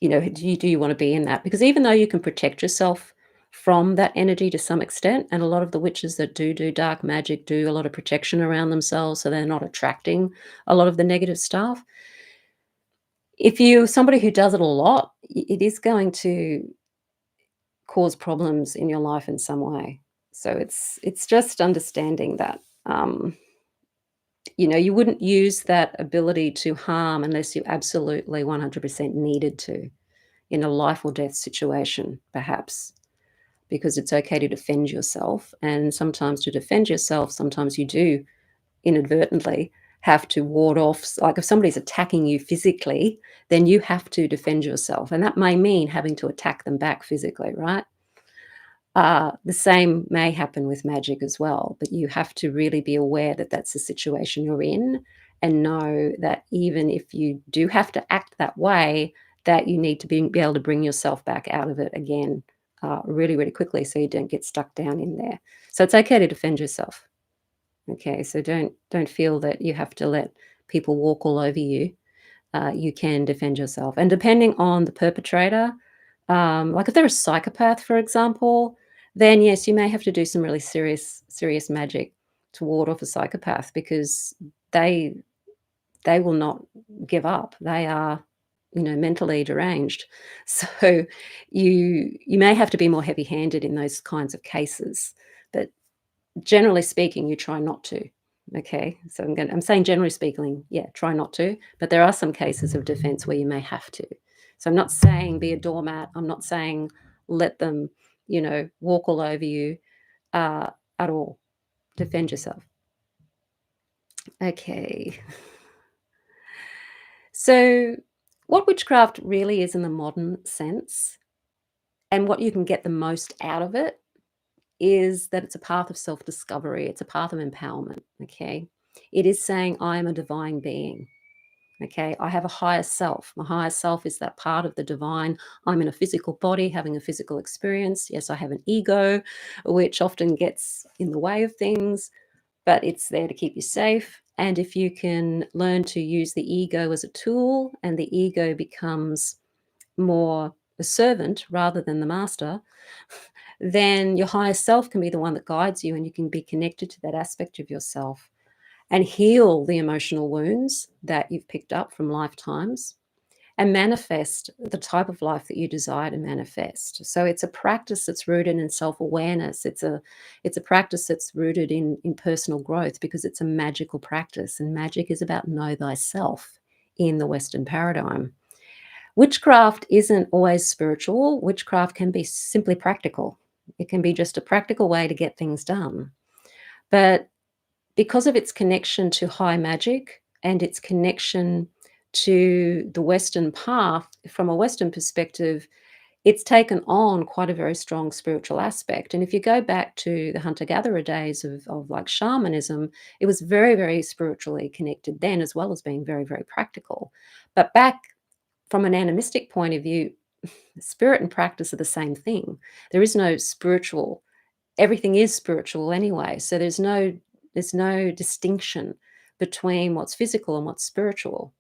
do you want to be in that? Because even though you can protect yourself from that energy to some extent, and a lot of the witches that do dark magic do a lot of protection around themselves so they're not attracting a lot of the negative stuff. If you somebody who does it a lot, it is going to cause problems in your life in some way. So it's just understanding that you wouldn't use that ability to harm unless you absolutely 100% needed to in a life or death situation, perhaps, because it's okay to defend yourself. And sometimes to defend yourself, sometimes you do inadvertently have to ward off, like if somebody's attacking you physically, then you have to defend yourself. And that may mean having to attack them back physically, right? The same may happen with magic as well, but you have to really be aware that that's the situation you're in and know that even if you do have to act that way, that you need to be able to bring yourself back out of it again really, really quickly so you don't get stuck down in there. So it's okay to defend yourself. Okay, so don't feel that you have to let people walk all over you. You can defend yourself. And depending on the perpetrator, like if they're a psychopath, for example, then yes, you may have to do some really serious magic to ward off a psychopath because they they will not give up. They are, mentally deranged. So you may have to be more heavy-handed in those kinds of cases. But generally speaking, you try not to. Okay, so I'm saying generally speaking, yeah, try not to. But there are some cases of defense where you may have to. So I'm not saying be a doormat. I'm not saying let them, walk all over you uh, at all. Defend yourself. Okay. So what witchcraft really is in the modern sense, and what you can get the most out of it, is that it's a path of self-discovery. It's a path of empowerment. Okay. It is saying, I am a divine being. Okay. I have a higher self. My higher self is that part of the divine. I'm in a physical body having a physical experience. Yes, I have an ego, which often gets in the way of things, but it's there to keep you safe. And if you can learn to use the ego as a tool and the ego becomes more a servant rather than the master, then your higher self can be the one that guides you and you can be connected to that aspect of yourself and heal the emotional wounds that you've picked up from lifetimes and manifest the type of life that you desire to manifest. So it's a practice that's rooted in self-awareness. It's a practice that's rooted in personal growth because it's a magical practice, and magic is about know thyself in the Western paradigm. Witchcraft isn't always spiritual. Witchcraft can be simply practical. It can be just a practical way to get things done. But because of its connection to high magic and its connection to the Western path, from a Western perspective, it's taken on quite a very strong spiritual aspect. And if you go back to the hunter-gatherer days of like shamanism, it was very, very spiritually connected then, as well as being very, very practical. But back from an animistic point of view, spirit and practice are the same thing. There is no spiritual, everything is spiritual anyway. So there's no distinction between what's physical and what's spiritual.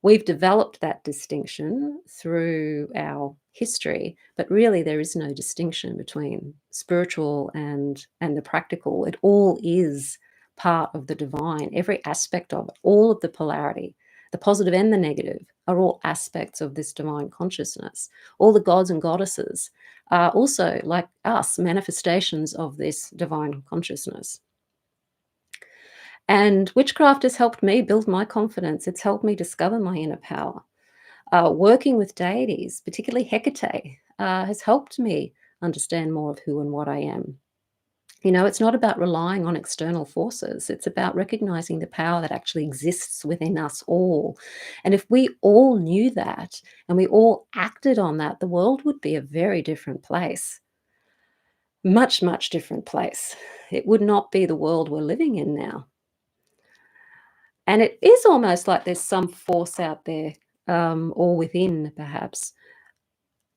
We've developed that distinction through our history, but really there is no distinction between spiritual and the practical. It all is part of the divine, every aspect of it, all of the polarity, the positive and the negative are all aspects of this divine consciousness. All the gods and goddesses are also, like us, manifestations of this divine consciousness. And witchcraft has helped me build my confidence. It's helped me discover my inner power. Working with deities, particularly Hecate, has helped me understand more of who and what I am. It's not about relying on external forces. It's about recognizing the power that actually exists within us all. And if we all knew that and we all acted on that, the world would be a very different place. Much, much different place. It would not be the world we're living in now. And it is almost like there's some force out there, or within perhaps,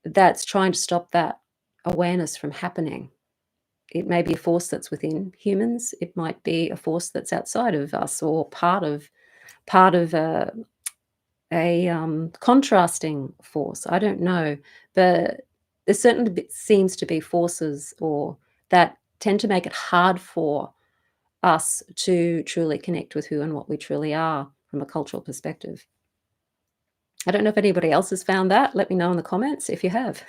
that's trying to stop that awareness from happening. It may be a force that's within humans. It might be a force that's outside of us, or part of a contrasting force. I don't know, but there certainly seems to be forces or that tend to make it hard for us to truly connect with who and what we truly are from a cultural perspective. I don't know if anybody else has found that. Let me know in the comments if you have.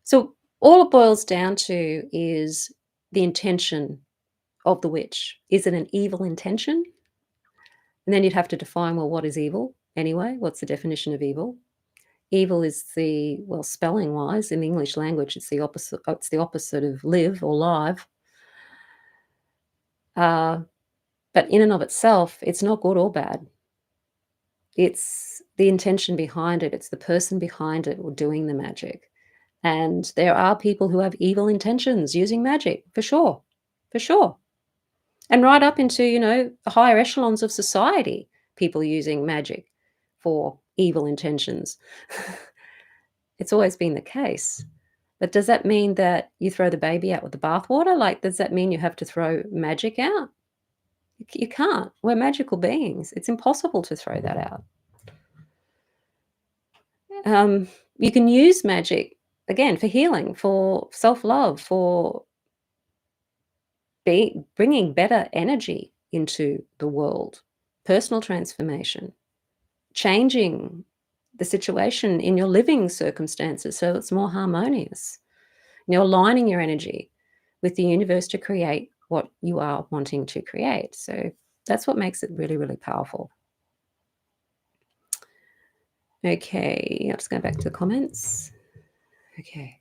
So all it boils down to is the intention of the witch. Is it an evil intention? And then you'd have to define, well, what is evil anyway? What's the definition of evil? Evil is spelling wise in the English language, it's the opposite of live or live. But in and of itself, it's not good or bad. It's the intention behind it. It's the person behind it or doing the magic. And there are people who have evil intentions using magic, for sure, for sure. And right up into, the higher echelons of society, people using magic for evil intentions. It's always been the case. But does that mean that you throw the baby out with the bathwater? Like, does that mean you have to throw magic out? You can't. We're magical beings. It's impossible to throw that out. Um, you can use magic, again, for healing, for self-love, for bringing better energy into the world, personal transformation, changing the situation in your living circumstances so it's more harmonious. You're aligning your energy with the universe to create what you are wanting to create. So that's what makes it really, really powerful. Okay, I'll just go back to the comments. Okay.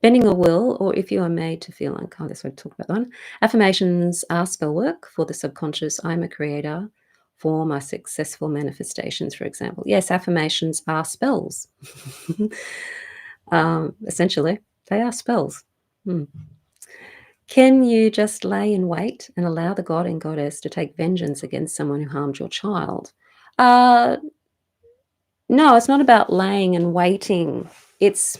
Bending a will, or if you are made to feel uncomfortable, that's what I talked about that one. Affirmations are spell work for the subconscious. I'm a creator for my successful manifestations, for example. Yes, affirmations are spells. Essentially, they are spells. Hmm. Can you just lay in wait and allow the god and goddess to take vengeance against someone who harmed your child? Uh, no, it's not about laying and waiting. It's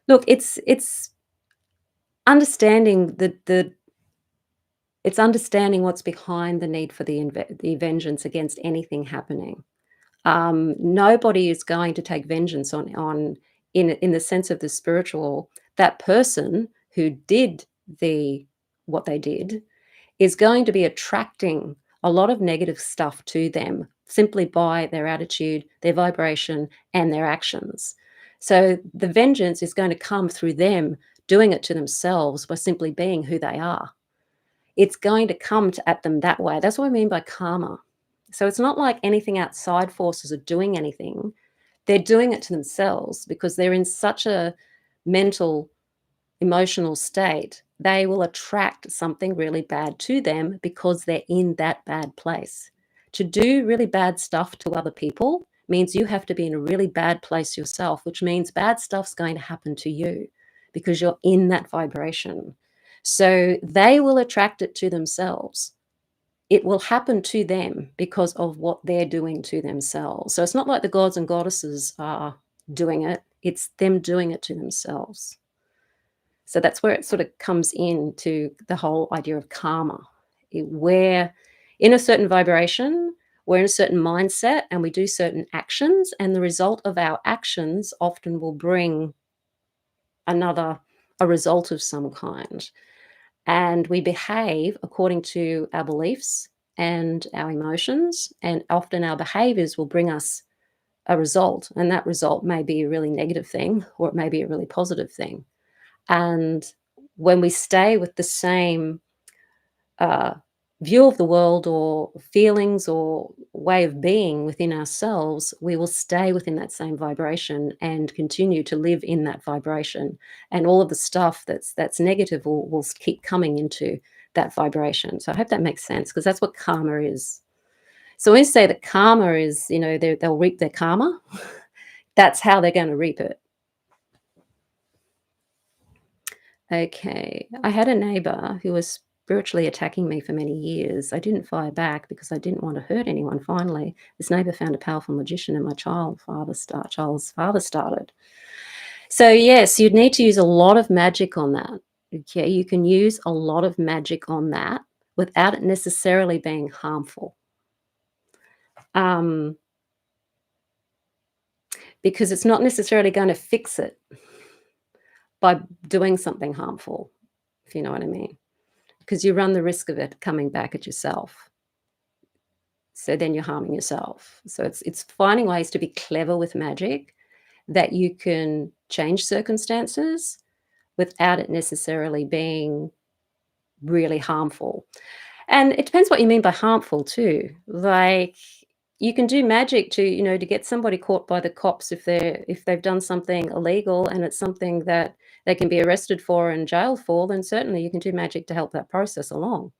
look, it's understanding the it's understanding what's behind the need for the vengeance against anything happening. Nobody is going to take vengeance on in the sense of the spiritual. That person who did what they did is going to be attracting a lot of negative stuff to them simply by their attitude, their vibration, and their actions. So the vengeance is going to come through them doing it to themselves by simply being who they are. It's going to come at them that way. That's what I mean by karma. So it's not like anything outside forces are doing anything. They're doing it to themselves because they're in such a mental, emotional state. They will attract something really bad to them because they're in that bad place. To do really bad stuff to other people means you have to be in a really bad place yourself, which means bad stuff's going to happen to you because you're in that vibration. So they will attract it to themselves. It will happen to them because of what they're doing to themselves. So it's not like the gods and goddesses are doing it, it's them doing it to themselves. So that's where it sort of comes into the whole idea of karma. We're in a certain vibration, we're in a certain mindset, and we do certain actions, and the result of our actions often will bring a result of some kind. And we behave according to our beliefs and our emotions, and often our behaviors will bring us a result, and that result may be a really negative thing or it may be a really positive thing. And when we stay with the same uh, view of the world or feelings or way of being within ourselves, we will stay within that same vibration and continue to live in that vibration. And all of the stuff that's negative will keep coming into that vibration. So I hope that makes sense because that's what karma is. So when you say that karma is, they'll reap their karma, that's how they're going to reap it. Okay. I had a neighbor who was spiritually attacking me for many years. I didn't fire back because I didn't want to hurt anyone. Finally, this neighbor found a powerful magician, and my child's father started. So, yes, you'd need to use a lot of magic on that. Okay. You can use a lot of magic on that without it necessarily being harmful. Because it's not necessarily going to fix it by doing something harmful, if you know what I mean. Because you run the risk of it coming back at yourself. So then you're harming yourself. So it's finding ways to be clever with magic that you can change circumstances without it necessarily being really harmful. And it depends what you mean by harmful too. Like you can do magic to get somebody caught by the cops if they've done something illegal and it's something that they can be arrested for and jailed for, then certainly you can do magic to help that process along.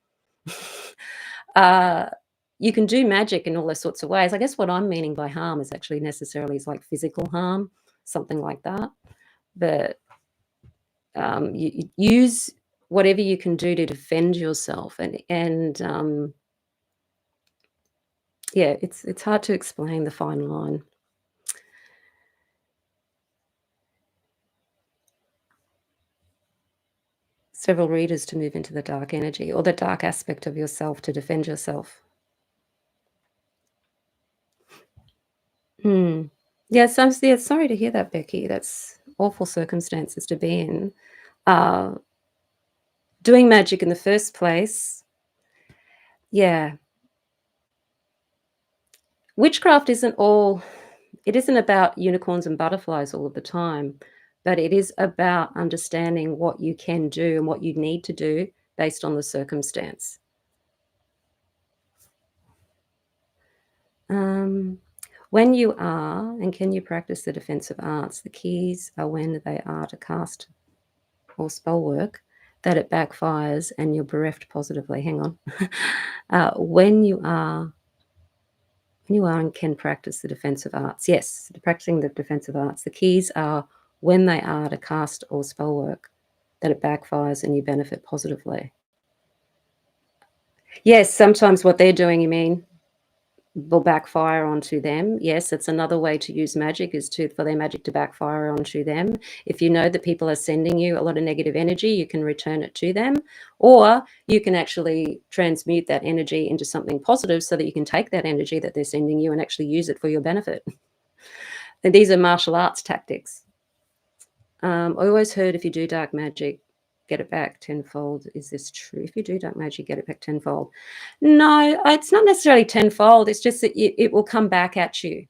uh, you can do magic in all those sorts of ways. I guess what I'm meaning by harm is actually necessarily is like physical harm, something like that. But you use whatever you can do to defend yourself, and yeah, it's hard to explain the fine line. Several readers to move into the dark energy or the dark aspect of yourself to defend yourself. Hmm. Yes, yeah, sorry to hear that, Becky. That's awful circumstances to be in. Uh, doing magic in the first place, yeah. Witchcraft it isn't about unicorns and butterflies all of the time, but it is about understanding what you can do and what you need to do based on the circumstance. Um, when you are, and can you practice the defensive arts? The keys are when they are to cast or spell work, that it backfires and you're bereft positively. Hang on. When you are and can practice the defensive arts. Yes, practicing the defensive arts. The keys are when they are to cast or spell work, that it backfires and you benefit positively. Yes, sometimes what they're doing, you mean, will backfire onto them. Yes, it's another way to use magic is for their magic to backfire onto them. If you know that people are sending you a lot of negative energy, you can return it to them, or you can actually transmute that energy into something positive so that you can take that energy that they're sending you and actually use it for your benefit. And these are martial arts tactics. I always heard if you do dark magic, get it back tenfold. Is this true? If you do dark magic, get it back tenfold. No, it's not necessarily tenfold. It's just that it will come back at you.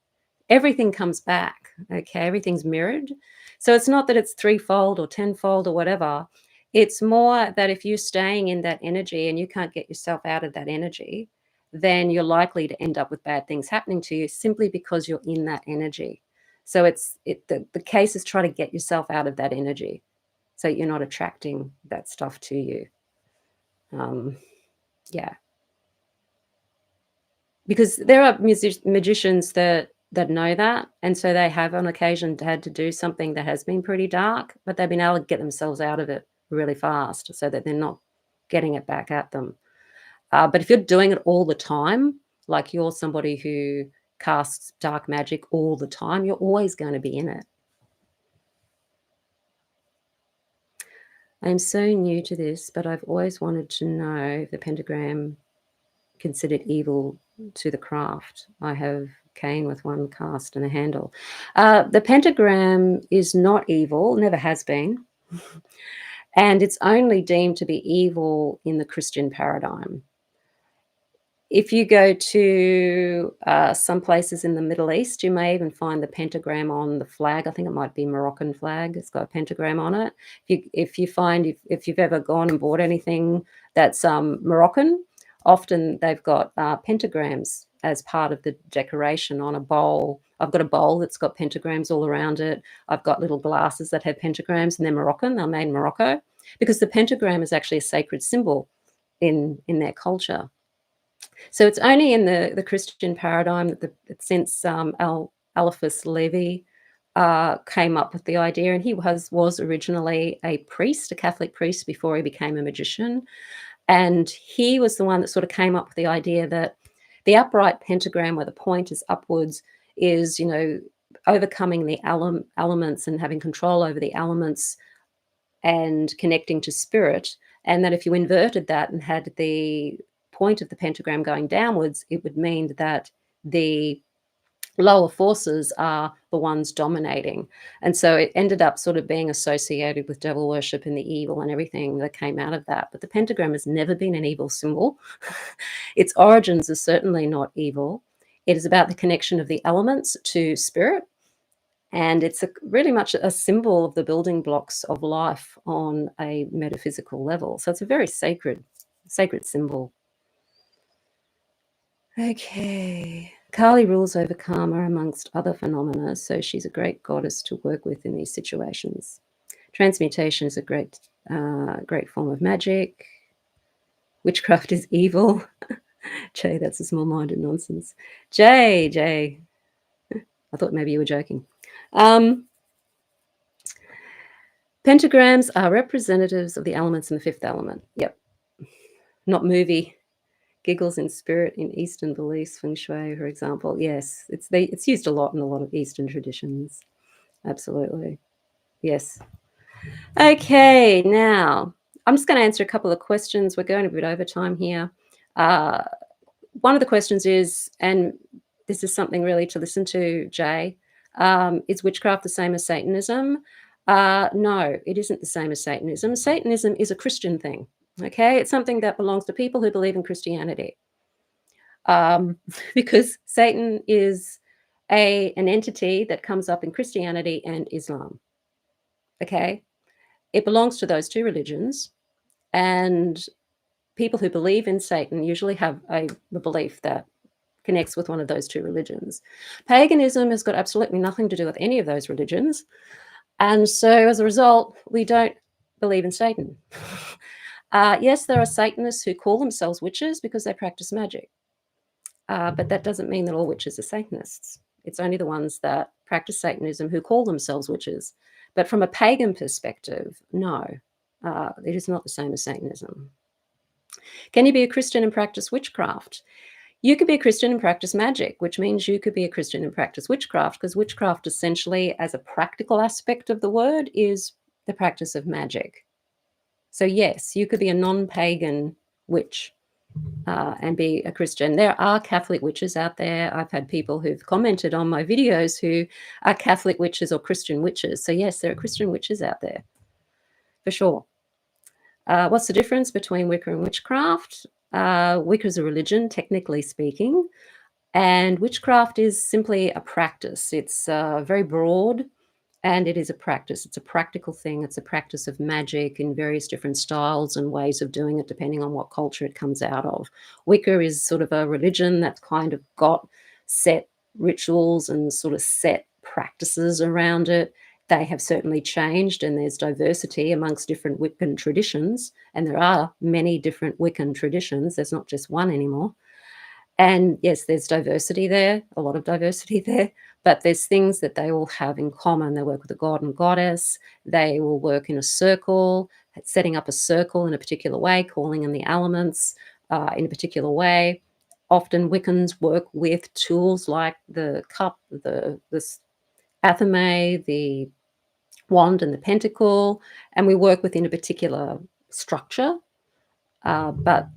Everything comes back. Okay, everything's mirrored. So it's not that it's threefold or tenfold or whatever. It's more that if you're staying in that energy and you can't get yourself out of that energy, then you're likely to end up with bad things happening to you simply because you're in that energy. So the case is try to get yourself out of that energy so you're not attracting that stuff to you. Um, yeah, because there are magicians that know that, and so they have on occasion had to do something that has been pretty dark, but they've been able to get themselves out of it really fast so that they're not getting it back at them. But if you're doing it all the time, like you're somebody who casts dark magic all the time, you're always going to be in it. I'm so new to this, but I've always wanted to know if the pentagram considered evil to the craft. I have cane with one cast and a handle. The pentagram is not evil, never has been, and it's only deemed to be evil in the Christian paradigm. If you go to some places in the Middle East, you may even find the pentagram on the flag. I think it might be Moroccan flag. It's got a pentagram on it. If you've ever gone and bought anything that's Moroccan, often they've got pentagrams as part of the decoration on a bowl. I've got a bowl that's got pentagrams all around it. I've got little glasses that have pentagrams, and they're Moroccan. They're made in Morocco because the pentagram is actually a sacred symbol in their culture. So it's only in the Christian paradigm that since Eliphas Levi came up with the idea, and he was originally a priest, a Catholic priest, before he became a magician, and he was the one that sort of came up with the idea that the upright pentagram, where the point is upwards, is overcoming the elements and having control over the elements and connecting to spirit, and that if you inverted that and had the point of the pentagram going downwards, it would mean that the lower forces are the ones dominating. And so it ended up sort of being associated with devil worship and the evil and everything that came out of that. But the pentagram has never been an evil symbol. Its origins are certainly not evil. It is about the connection of the elements to spirit, and it's really much a symbol of the building blocks of life on a metaphysical level. So it's a very sacred symbol. Okay. Kali rules over karma amongst other phenomena, so she's a great goddess to work with in these situations. Transmutation is a great form of magic. Witchcraft is evil. Jay, that's a small-minded nonsense. Jay, I thought maybe you were joking. Pentagrams are representatives of the elements in the fifth element. Yep. Not movie. Giggles in spirit in Eastern beliefs, feng shui, for example. Yes, it's used a lot in a lot of Eastern traditions. Absolutely. Yes. Okay, now I'm just going to answer a couple of questions. We're going a bit over time here. One of the questions is, and this is something really to listen to, Jay, is witchcraft the same as Satanism? No, it isn't the same as Satanism. Satanism is a Christian thing. Okay, it's something that belongs to people who believe in Christianity, because Satan is an entity that comes up in Christianity and Islam. Okay, it belongs to those two religions, and people who believe in Satan usually have a belief that connects with one of those two religions. Paganism has got absolutely nothing to do with any of those religions. And so as a result, we don't believe in Satan. Yes, there are Satanists who call themselves witches because they practice magic. But that doesn't mean that all witches are Satanists. It's only the ones that practice Satanism who call themselves witches. But from a pagan perspective, no, it is not the same as Satanism. Can you be a Christian and practice witchcraft? You could be a Christian and practice magic, which means you could be a Christian and practice witchcraft, because witchcraft essentially, as a practical aspect of the word, is the practice of magic. So yes, you could be a non-pagan witch and be a Christian. There are Catholic witches out there. I've had people who've commented on my videos who are Catholic witches or Christian witches. So yes, there are Christian witches out there, for sure. What's the difference between Wicca and witchcraft? Wicca is a religion, technically speaking, and witchcraft is simply a practice. It's very broad, and it is a practice. It's a practical thing. It's a practice of magic in various different styles and ways of doing it, depending on what culture it comes out of. Wicca is sort of a religion that's kind of got set rituals and sort of set practices around it. They have certainly changed, and there's diversity amongst different Wiccan traditions. And there are many different Wiccan traditions. There's not just one anymore. And yes, there's diversity there, a lot of diversity there, but there's things that they all have in common. They work with a god and goddess. They will work in a circle, setting up a circle in a particular way, calling in the elements in a particular way. Often Wiccans work with tools like the cup, the athame, the wand and the pentacle, and we work within a particular structure, but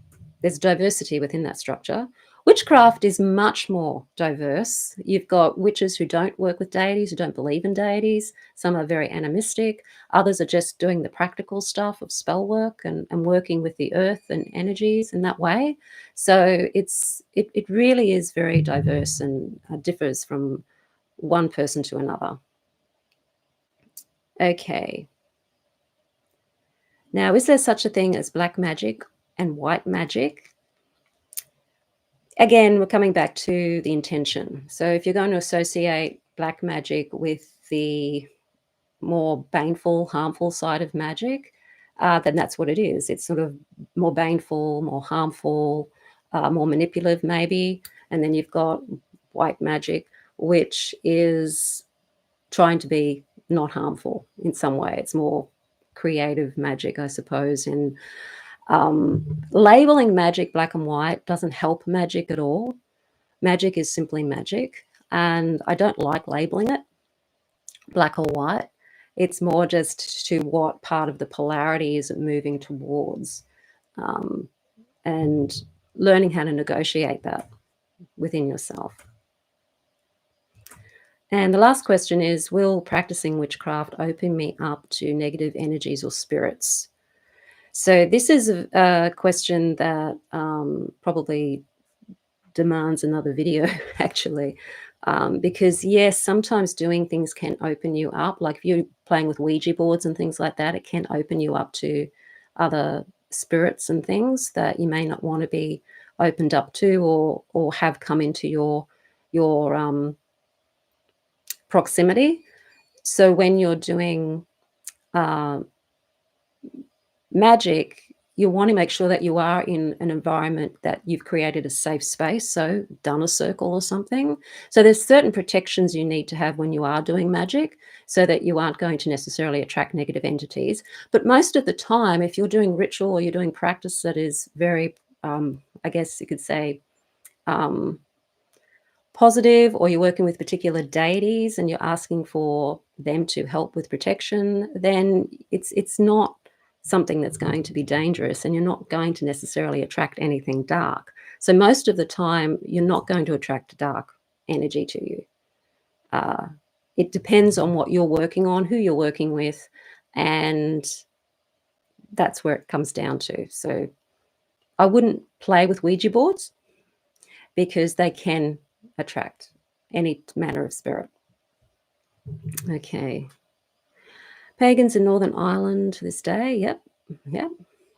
there's diversity within that structure. Witchcraft is much more diverse. You've got witches who don't work with deities, who don't believe in deities. Some are very animistic. Others are just doing the practical stuff of spell work and working with the earth and energies in that way. So it really is very diverse and differs from one person to another. Okay. Now, is there such a thing as black magic and white magic? Again, we're coming back to the intention. So if you're going to associate black magic with the more baneful, harmful side of magic, then that's what it is. It's sort of more baneful, more harmful, more manipulative maybe. And then you've got white magic, which is trying to be not harmful in some way. It's more creative magic, I suppose. And labeling magic black and white doesn't help magic at all. Magic is simply magic, and I don't like labeling it black or white. It's more just to what part of the polarity is it moving towards, and learning how to negotiate that within yourself. And the last question is, will practicing witchcraft open me up to negative energies or spirits? So this is a question that probably demands another video, actually, because yes, sometimes doing things can open you up. Like if you're playing with Ouija boards and things like that, it can open you up to other spirits and things that you may not want to be opened up to, or have come into your proximity. So when you're doing magic, you want to make sure that you are in an environment that you've created a safe space, so done a circle or something. So there's certain protections you need to have when you are doing magic so that you aren't going to necessarily attract negative entities. But most of the time, if you're doing ritual or you're doing practice that is very, I guess you could say, um, positive, or you're working with particular deities and you're asking for them to help with protection, then it's not something that's going to be dangerous, and you're not going to necessarily attract anything dark. So most of the time, you're not going to attract dark energy to you. Uh, it depends on what you're working on, who you're working with, and that's where it comes down to. So I wouldn't play with Ouija boards because they can attract any manner of spirit. Okay. Pagans in Northern Ireland to this day. Yep. Yep.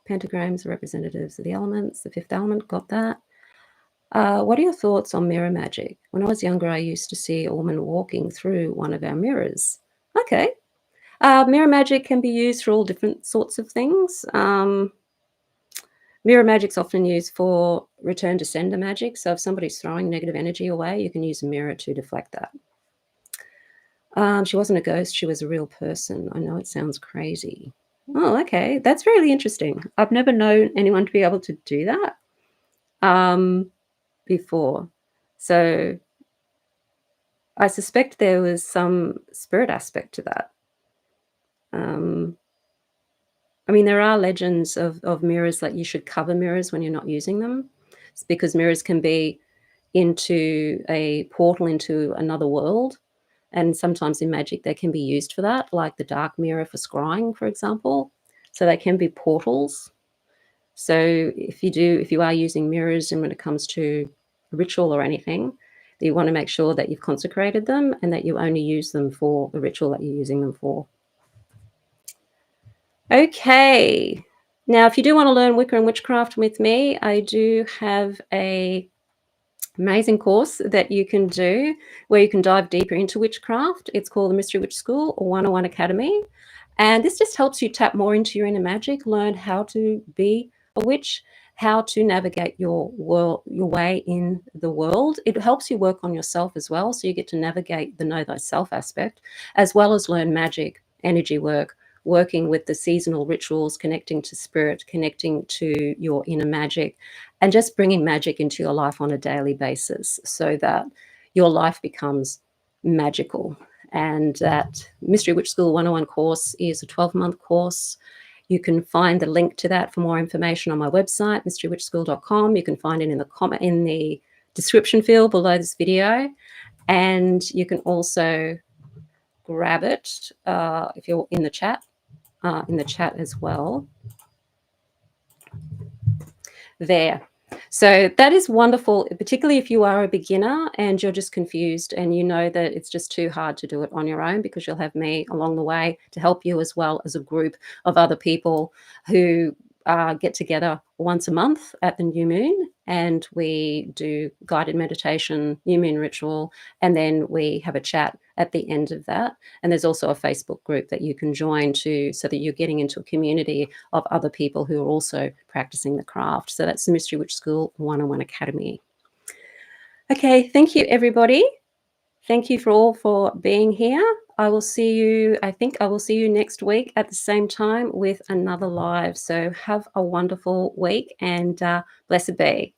Pentagrams are representatives of the elements. The fifth element. Got that. What are your thoughts on mirror magic? When I was younger, I used to see a woman walking through one of our mirrors. Okay. Mirror magic can be used for all different sorts of things. Mirror magic's often used for return to sender magic. So if somebody's throwing negative energy away, you can use a mirror to deflect that. She wasn't a ghost, she was a real person. I know it sounds crazy. Oh, okay. That's really interesting. I've never known anyone to be able to do that before. So I suspect there was some spirit aspect to that. I mean, there are legends of mirrors that you should cover mirrors when you're not using them. It's because mirrors can be into a portal into another world. And sometimes in magic, they can be used for that, like the dark mirror for scrying, for example. So they can be portals. So if you are using mirrors and when it comes to ritual or anything, you want to make sure that you've consecrated them and that you only use them for the ritual that you're using them for. Okay. Now, if you do want to learn Wicca and Witchcraft with me, I do have a amazing course that you can do where you can dive deeper into witchcraft. It's called the Mystery Witch School or 101 Academy. And this just helps you tap more into your inner magic, learn how to be a witch, how to navigate your way in the world. It helps you work on yourself as well. So you get to navigate the know thyself aspect, as well as learn magic, energy work, working with the seasonal rituals, connecting to spirit, connecting to your inner magic, and just bringing magic into your life on a daily basis so that your life becomes magical. And that Mystery Witch School 101 course is a 12-month course. You can find the link to that for more information on my website, mysterywitchschool.com. You can find it in the description field below this video. And you can also grab it if you're in the chat as well. There. So that is wonderful, particularly if you are a beginner and you're just confused and you know that it's just too hard to do it on your own, because you'll have me along the way to help you, as well as a group of other people who get together once a month at the new moon, and we do guided meditation, new moon ritual, and then we have a chat at the end of that. And there's also a Facebook group that you can join to, so that you're getting into a community of other people who are also practicing the craft. So that's the Mystery Witch School 101 Academy. Okay, thank you, everybody. Thank you for being here. I think I will see you next week at the same time with another live. So have a wonderful week, and blessed be.